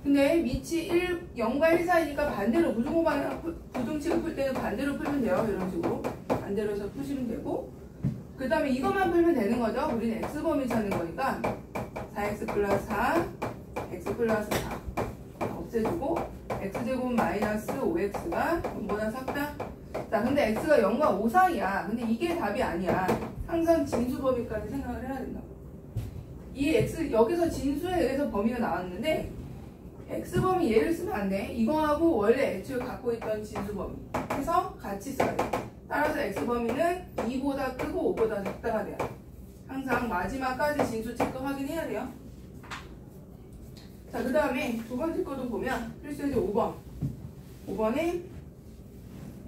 근데 밑이 0과 1 사이니까 반대로 부등식을 풀 때는 반대로 풀면 돼요. 이런 식으로 반대로 해서 푸시면 되고, 그 다음에 이것만 풀면 되는 거죠. 우리는 x범위 찾는 거니까 4x 플러스 4 x 플러스 4 없애주고, x제곱 마이너스 5x가 0보다 작다. 자, 근데 x가 0과 5 사이야. 근데 이게 답이 아니야. 항상 진수범위까지 생각을 해야 된다고. 이 x 여기서 진수에 의해서 범위가 나왔는데 x범위 얘를 쓰면 안 돼. 이거하고 원래 애초에 갖고 있던 진수범위 해서 같이 써야 돼. 따라서 x범위는 2보다 크고 5보다 작다가 돼요. 항상 마지막까지 진수 체크 확인해야 돼요. 자, 그 다음에 두 번째 거도 보면 필수예제 5번. 5번에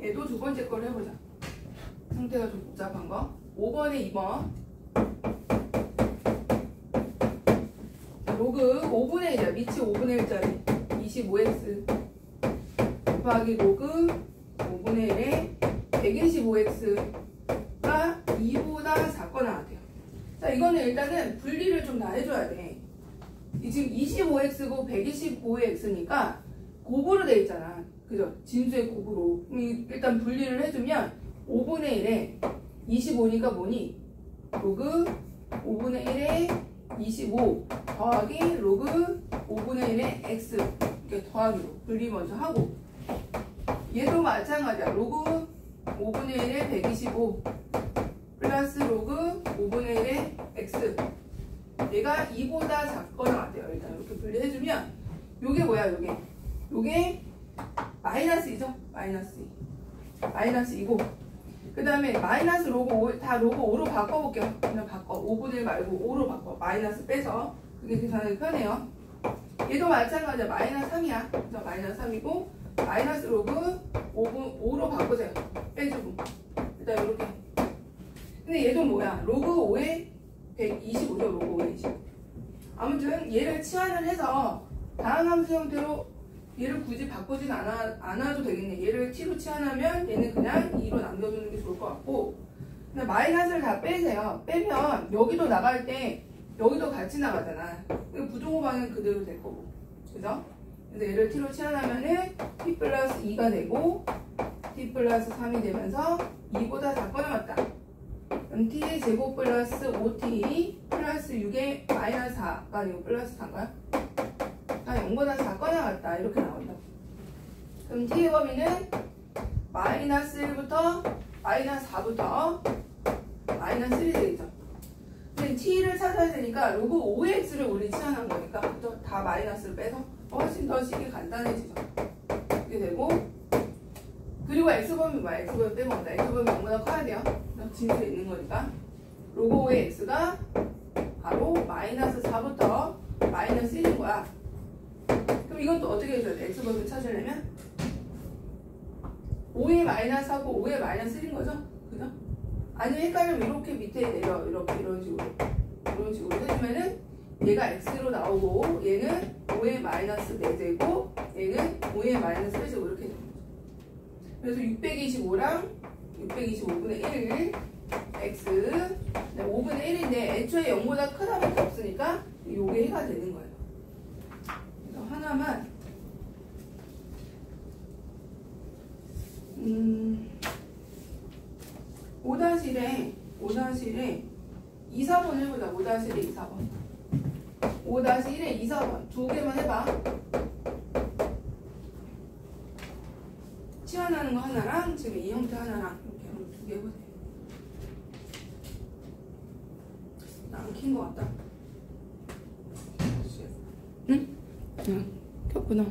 얘도 두 번째 거를 해보자. 상태가 좀 복잡한 거. 5번에 2번. 로그 5분의 1이야. 밑이 5분의 1짜리 25x 곱하기 로그 5분의 1에 125x가 2보다 작거나 같아요. 자, 이거는 일단은 분리를 좀 다 해줘야 돼. 지금 25x고 125x니까 곱으로 돼 있잖아. 그죠? 진수의 곱으로. 일단 분리를 해주면 5분의 1에 25니까 뭐니? 로그 5분의 1에 25 더하기 로그 5분의 1의 x 이렇게 더하기로 분리 먼저 하고, 얘도 마찬가지야. 로그 5분의 1의 125 플러스 로그 5분의 1의 x, 얘가 2보다 작거나 같아요. 일단 이렇게 분리해주면 요게 뭐야? 요게 마이너스 2죠? 마이너스 2고, 그 다음에 마이너스 로그 5, 다 로그 5로 바꿔볼게요. 그냥 바꿔. 5분의 1 말고 5로 바꿔. 마이너스 빼서. 그게 계산하기 편해요. 얘도 마찬가지야. 마이너스 3이야. 그래서 마이너스 3이고, 마이너스 로그 5로 바꾸세요. 빼주고. 일단 이렇게. 근데 얘도 뭐야? 로그 5에 125죠. 로그 5에 25. 아무튼 얘를 치환을 해서 다음 함수 형태로 얘를 굳이 바꾸진 않아도 되겠네. 얘를 t로 치환하면 얘는 그냥 2로 남겨주는 게 좋을 것 같고, 근데 마이너스를 다 빼세요. 빼면 여기도 나갈 때 여기도 같이 나가잖아. 부등호방은 그대로 될 거고, 그죠? 그래서 얘를 t로 치환하면은 t 플러스 2가 되고 t 플러스 3이 되면서 2보다 작거나 같다. 그럼 t의 제곱 플러스 5t 플러스 6의 마이너스 4가 아니고 플러스 4인가요? 0보다 작거나 같다. 이렇게 나온다. 그럼 t의 범위는 마이너스 1부터 마이너스 4부터 마이너스 1이 되겠죠. 근데 t를 찾아야 되니까 로그 5x를 우리 치환한 거니까 다 마이너스를 빼서 훨씬 더 식이 간단해지죠. 이렇게 되고, 그리고 x범위 뭐야? x범위 빼먹었다. x범위 0보다 커야 돼요. 진수에 있는 거니까 로그 5의 x가 바로 마이너스 4부터 마이너스 1인 거야. 그럼 이건 또 어떻게 해줘야 돼? x범위 찾으려면 5의 마이너스하고 5의 마이너스 1인 거죠? 그죠? 아니면 헷갈리면 이렇게 밑에 내려 이렇게 이런 식으로 해주면은 얘가 x로 나오고 얘는 5의 마이너스 4제곱 얘는 5의 마이너스 1제곱 이렇게 되는 거죠. 그래서 625랑 625분의 1 x 5분의 1인데 애초에 0보다 크다밖에 없으니까 요게 해가 되는 거예요. 그래서 하나만 5-1에 2, 4번 해보자. 5-1에 2, 4번 5-1에 2, 4번 두 개만 해봐. 치환하는 거 하나랑 지금 이 형태 하나랑 이렇게 한번 두 개 해보세요. 나 안 킨 거 같다. 응? 응, 켰구나.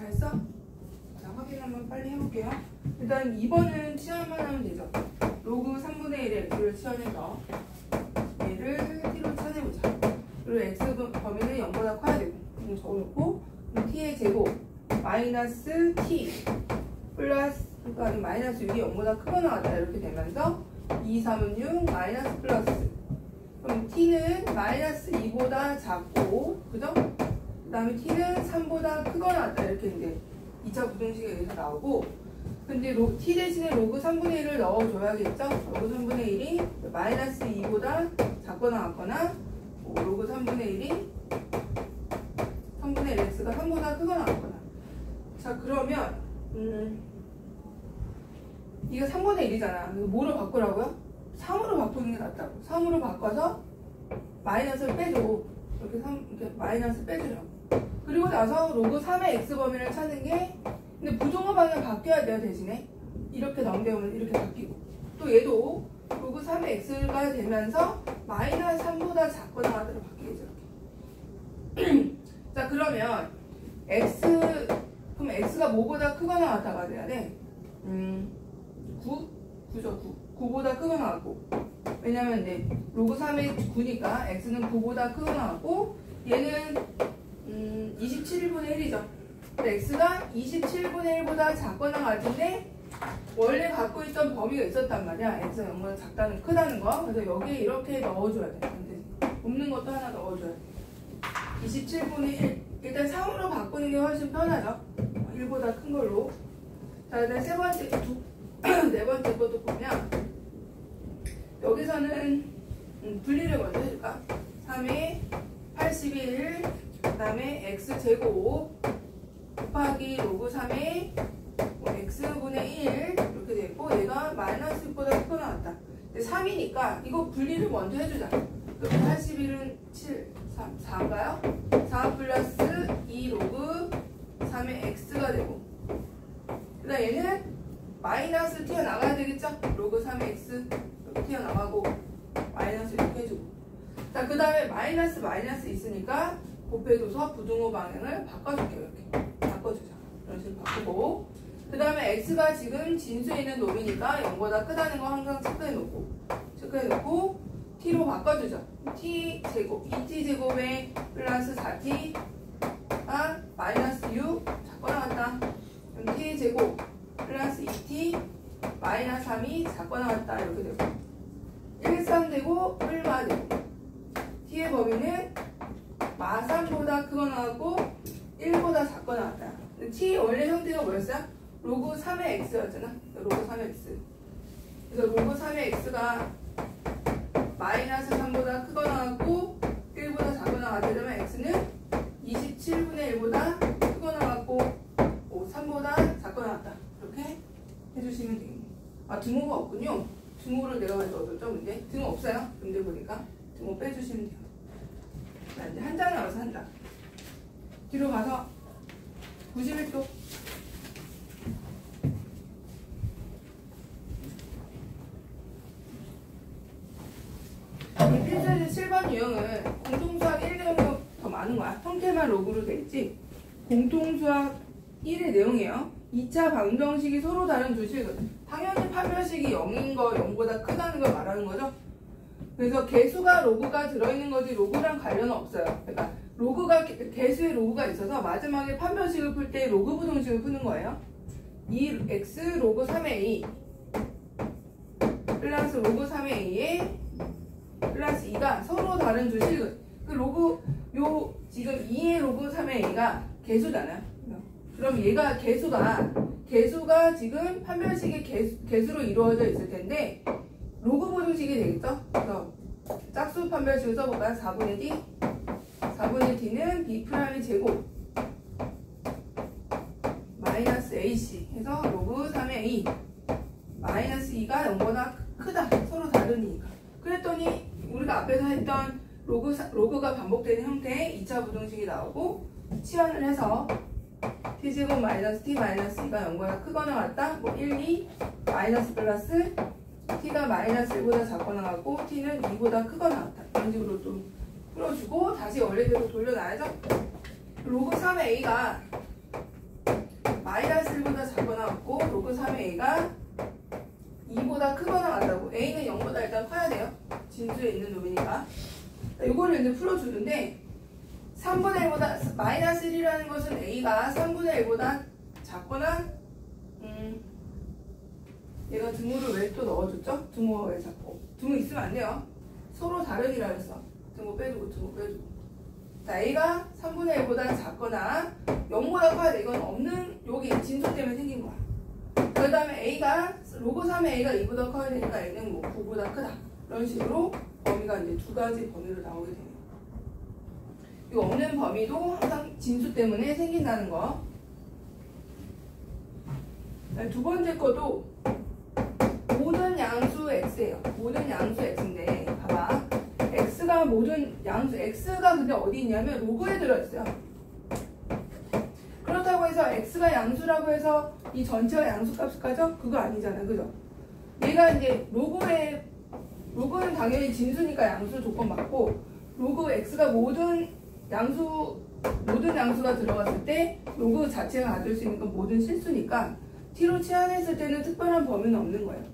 됐어? 자, 확인 한번 빨리 해볼게요. 일단 2번은 치환만 하면 되죠. 로그 3분의 1의 x를 치환해서 얘를 t로 치환해보자. 그리고 x 범위는 0보다 커야 되고 이거 적어놓고 t의 제곱 마이너스 t 플러스 그러니까 마이너스 6이 0보다 크거나 같다 이렇게 되면서 2, 3은 6 마이너스 플러스 그럼 t는 마이너스 2보다 작고 그죠? 그 다음에 t는 3보다 크거나 같다 이렇게 이제 2차 부등식에 의해서 나오고 근데 t 대신에 로그 3분의 1을 넣어줘야겠죠? 로그 3분의 1이 마이너스 2보다 작거나 같거나 로그 3분의 1이 3분의 1 x가 3보다 크거나 같거나 자 그러면 이거 3분의 1이잖아. 이거 뭐로 바꾸라고요? 3으로 바꾸는 게 낫다고. 3으로 바꿔서 마이너스를 빼줘. 이렇게 마이너스 빼주라고. 그리고 나서 로그 3의 x 범위를 찾는 게, 근데 부등호 방향 바뀌어야 돼요. 대신에 이렇게 넘겨오면 이렇게 바뀌고, 또 얘도 로그 3의 x가 되면서 마이너스 3보다 작거나 같으로 바뀌겠죠. 이렇게. 자, 그러면 그럼 x가 뭐보다 크거나 같다가 돼야 돼? 9죠. 9보다 크거나 같고, 왜냐면 이제 로그 3의 9니까 x는 9보다 크거나 같고, 얘는 27분의 1이죠. x가 27분의 1보다 작거나 같은데 원래 갖고 있던 범위가 있었단 말이야. x가 0보다 작다는 크다는 거. 그래서 여기에 이렇게 넣어줘야 돼. 없는 것도 하나 넣어줘야 돼. 27분의 1. 일단 3으로 바꾸는 게 훨씬 편하죠. 1보다 큰 걸로. 자, 일단 네 번째 것도 보면 여기서는 분리를 먼저 해줄까? 3에 81, 그 다음에 x제곱 곱하기 로그 3에 x분의 1 이렇게 됐고, 얘가 마이너스 6보다 크거나 같다. 3이니까 이거 분리를 먼저 해주자. 그럼 81은 7, 4인가요? 4 플러스 2 로그 3의 x가 되고, 그 다음 얘는 마이너스 튀어나가야 되겠죠? 로그 3의 x 이렇게 튀어나가고 마이너스 이렇게 해주고, 자, 그 다음에 마이너스 있으니까 곱해줘서 부등호 방향을 바꿔줄게요. 이렇게 바꿔주자. 이런 식으로 바꾸고, 그 다음에 x가 지금 진수에 있는 놈이니까 0보다 크다는 거 항상 체크해놓고 t로 바꿔주죠. t제곱 2t제곱에 플러스 4t가 마이너스 6 작거나 같다. 그럼 t제곱 플러스 2t 마이너스 3이 작거나 같다. 이렇게 되고 1, 3 되고 1마 되고, t의 범위는 마3보다 크거나 같고 1보다 작거나 같다. t 원래 형태가 뭐였어요? 로그 3의 x였잖아. 로그 3의 x. 그래서 로그 3의 x가 마이너스 3보다 크거나 같고 1보다 작거나 같으려면 x는 27분의 1보다 크거나 같고 3보다 작거나 같다. 이렇게 해주시면 되겠네요. 아, 등호가 없군요. 등호를 내가 넣어줬죠, 문제? 등호 없어요? 문제 보니까. 등호 빼주시면 돼요. 자, 이제 한 장 나와서 한 장. 뒤로 가서 91도. 이 필수에서 7번 유형은 공통수학 1 내용이 더 많은 거야. 형태만 로그로 돼 있지. 공통수학 1의 내용이에요. 2차 방정식이 서로 다른 두 식은 당연히 판별식이 0인 거, 0보다 크다는 걸 말하는 거죠. 그래서 개수가 로그가 들어있는 거지 로그랑 관련은 없어요. 그러니까 개수의 로그가 있어서 마지막에 판별식을 풀 때 로그 부등식을 푸는 거예요. 2x 로그 3a 플러스 로그 3a에 플러스 2가 서로 다른 두 식은, 그 로그 지금 2의 로그 3의 a가 개수잖아요. 그럼 얘가 개수가 지금 판별식의 개수로 이루어져 있을 텐데 로그 부등식이 되겠죠? 그래서 짝수 판별식을 써볼까요? 4분의 d 4분의 d는 b'의 제곱 마이너스 ac 해서 로그 3의 a 마이너스 2가 0보다 크다. 서로 다르니까. 그랬더니 우리가 앞에서 했던 로그가 반복되는 형태의 2차 부등식이 나오고, 치환을 해서 t제곱 마이너스 t 마이너스 2가 0보다 크거나 같다. 뭐 1, 2 마이너스 플러스 t가 마이너스 1보다 작거나 같고 t는 2보다 크거나 같다. 이런 식으로 좀 풀어주고 다시 원래대로 돌려놔야죠. 로그 3의 a가 마이너스 1보다 작거나 같고 로그 3의 a가 2보다 크거나 같다고. a는 0보다 일단 커야 돼요. 진수에 있는 놈이니까. 이거를 이제 풀어주는데 3분의 1보다 마이너스 1이라는 것은 a가 3분의 1보다 작거나 얘가 등호를 왜 또 넣어줬죠? 등호가 왜 자꾸 등호 있으면 안 돼요. 서로 다르기라 했어. 등호 빼주고. 자, a가 3분의 1보다 작거나 0보다 커야 돼. 이건 없는 여기 진수 때문에 생긴 거야. 그 다음에 a가 로그 3의 a가 2보다 커야 되니까 a는 뭐 9보다 크다. 이런 식으로 범위가 이제 두 가지 범위로 나오게 돼요. 이 없는 범위도 항상 진수 때문에 생긴다는 거. 두 번째 것도 모든 양수 x예요. 모든 양수 x인데 봐봐. x가 그러면 모든 양수 x가 근데 어디 있냐면 로그에 들어있어요. 그렇다고 해서 x가 양수라고 해서 이 전체가 양수값을 가져? 그거 아니잖아요. 그죠? 얘가 이제 로그는 당연히 진수니까 양수 조건 맞고, 로그 x가 모든 양수가 들어갔을 때 로그 자체가 가질 수 있는 건 모든 실수니까 t로 치환했을 때는 특별한 범위는 없는 거예요.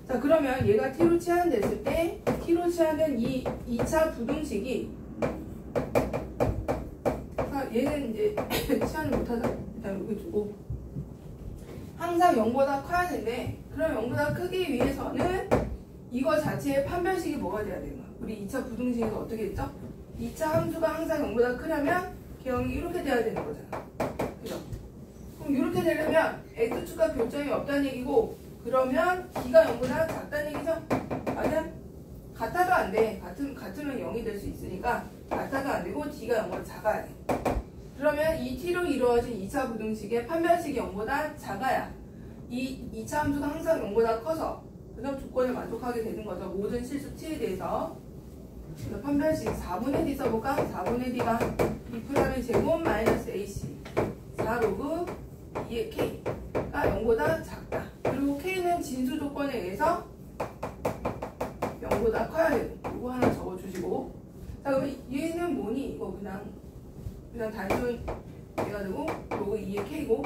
자, 그러면 얘가 t로 치환됐을 때 t로 치환된 이 2차 부등식이, 얘는 이제 치환을 못하자. 일단 여기 두고 항상 0보다 커야 되는데, 그럼 0보다 크기 위해서는 이거 자체의 판별식이 뭐가 돼야 되는 거야? 우리 2차 부등식에서 어떻게 했죠? 2차 함수가 항상 0보다 크려면 개형이 이렇게 돼야 되는 거잖아. 그죠? 그럼 이렇게 되려면 x축과 교점이 없다는 얘기고, 그러면 d가 0보다 작다는 얘기죠? 맞아? 같아도 안 돼. 같으면 0이 될 수 있으니까 같아도 안 되고 d가 0보다 작아야 돼. 그러면 이 t로 이루어진 2차 부등식의 판별식이 0보다 작아야 이 2차 함수가 항상 0보다 커서 그다음 조건을 만족하게 되는 거죠. 모든 실수 t에 대해서. 그래서 판별식 4분의 d 써볼까? 4분의 d가 B프라임의 제곱 마이너스 AC 4로그 2의 K가 0보다 작다. 그리고 K는 진수 조건에 의해서 0보다 커야 되고, 이거 하나 적어주시고. 자, 그럼 얘는 뭐니? 이거 그냥 단순 해가지고 로그 2의 K고,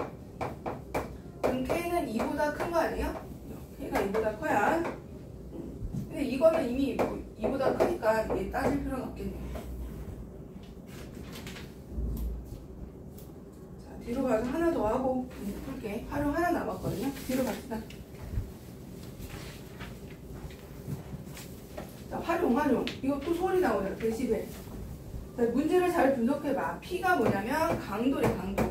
그럼 K는 2보다 큰 거 아니에요? K가 2보다 커야. 근데 이거는 이미 2보다 크니까 얘 따질 필요는 없겠네요. 자, 뒤로 가서 하나 더 하고 풀게. 활용 하나 남았거든요. 뒤로 갑시다. 자, 활용. 이것도 소리 나오잖아. 데시벨. 자, 문제를 잘 분석해봐. P가 뭐냐면 강도래, 강도.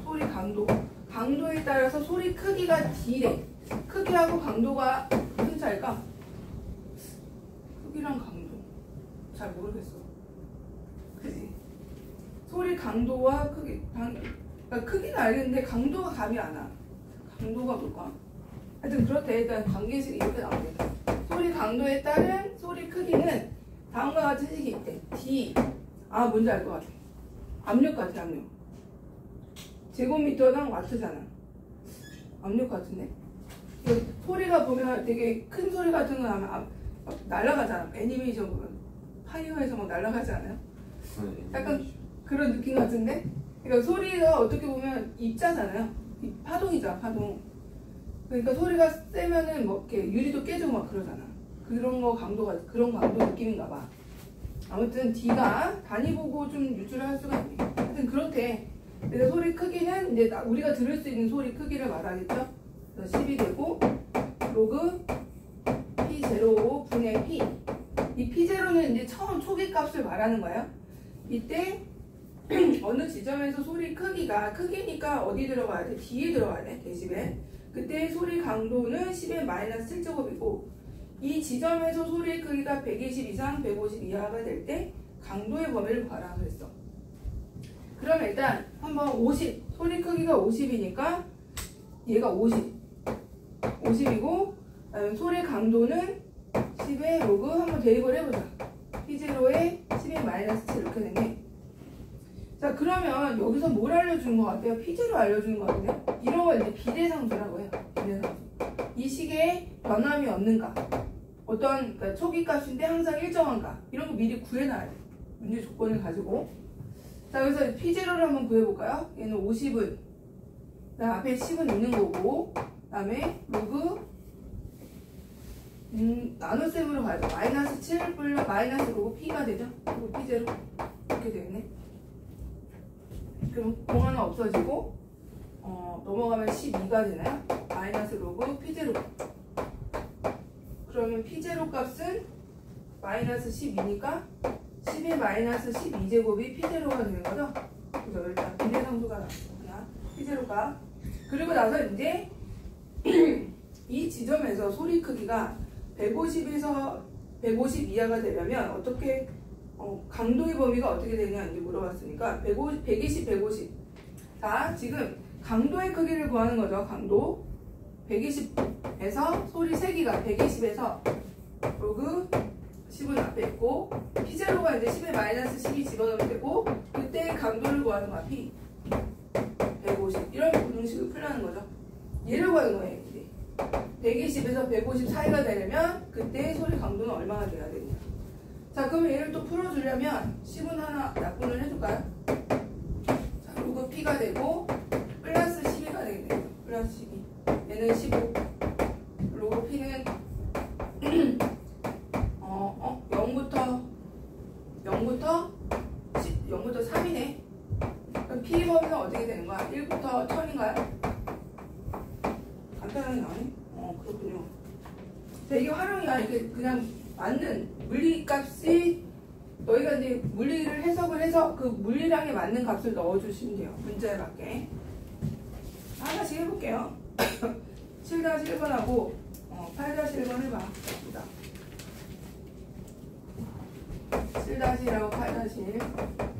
소리 강도. 강도에 따라서 소리 크기가 D래. 크기하고 강도가 무슨 차이일까? 크기랑 강도. 잘 모르겠어. 그지? 소리 강도와 크기. 그러니까 크기는 알겠는데 강도가 감이 안 와. 강도가 뭘까? 하여튼 그렇대. 일단 관계식이 이렇게 나오네. 소리 강도에 따른 소리 크기는 다음과 같은 식이 있대. D. 뭔지 알 것 같아. 압력 같아, 압력. 제곱미터당 와트잖아. 압력 같은데? 소리가 보면 되게 큰 소리 같은 거 하면 날아가잖아. 애니메이션 보면. 파이어에서 막 날아가지 않아요? 약간 그런 느낌 같은데? 그러니까 소리가 어떻게 보면 입자잖아요. 파동이잖아, 파동. 그러니까 소리가 세면은 뭐 이렇게 유리도 깨지고 막 그러잖아. 그런 강도 느낌인가 봐. 아무튼 D가 단위 보고 좀 유추를 할 수가 있네. 하여튼 그렇대. 그래서 소리 크기는 이제 우리가 들을 수 있는 소리 크기를 말하겠죠? 그래서 10이 되고, 로그 P05 분의 P. 이 P0는 이제 처음 초기 값을 말하는 거예요. 이때 어느 지점에서 소리 크기니까 어디 들어가야 돼? D에 들어가야 돼. 데시벨. 그때 소리 강도는 10의 마이너스 7제곱이고, 이 지점에서 소리의 크기가 120 이상 150 이하가 될 때 강도의 범위를 구하라 그랬어. 그럼 일단 한번 50, 소리 크기가 50이니까 얘가 50이고, 소리 강도는 10의 로그 한번 대입을 해보자. P0에 10의 마이너스 7 이렇게 되네. 자, 그러면 여기서 뭘 알려주는 것 같아요? P0 알려주는 것 같은데요? 이런 걸 이제 비례상수라고 해요. 비례상수. 이 식에 변함이 없는가? 그러니까 초기 값인데 항상 일정한가? 이런 거 미리 구해놔야 돼. 문제 조건을 가지고. 자, 그래서 P0를 한번 구해볼까요? 얘는 50은, 앞에 10은 있는 거고, 그 다음에 로그, 나눗셈으로 가야죠. 마이너스 7 플러스 마이너스 로그 P가 되죠? 그리고 P0. 이렇게 되겠네. 그럼 공 하나 없어지고, 넘어가면 12가 되나요? 마이너스 로그 P0. 그러면 P0 값은 마이너스 12니까 10의 마이너스 12제곱이 P0가 되는 거죠? 그래서 일단 비례상수가 나왔구나. P0가. 그리고 나서 이제 이 지점에서 소리 크기가 150에서 150 이하가 되려면 어떻게 강도의 범위가 어떻게 되냐 이제 물어봤으니까 120, 150. 자, 지금 강도의 크기를 구하는 거죠. 강도 120에서 소리 세기가 120에서 로그 10은 앞에 있고 P0가 이제 10에 마이너스 10이 집어넣으면 되고 그때 강도를 구하는 거야. P 150 이런 공식을 풀라는 거죠. 얘를 구하는 거예요. 120에서 150 사이가 되려면 그때 소리 강도는 얼마나 돼야 되냐. 자, 그럼 얘를 또 풀어주려면 10은 하나 약분을 해줄까요? 자, 로그 P가 되고 플러스 12가 되겠네요. 플러스 12 얘는 15 로그 P는 0부터 3이네. 그럼 P 범위는 어떻게 되는 거야? 1부터 1000인가요? 간단하게 나오네? 그렇군요. 자, 이게 활용이야. 이게 그냥 맞는 물리값이 너희가 이제 물리를 해석을 해서 그 물리량에 맞는 값을 넣어주시면 돼요. 문제에 맞게. 하나씩 해볼게요. 7-1번하고 8-1번 해봐. 7-1하고 8-1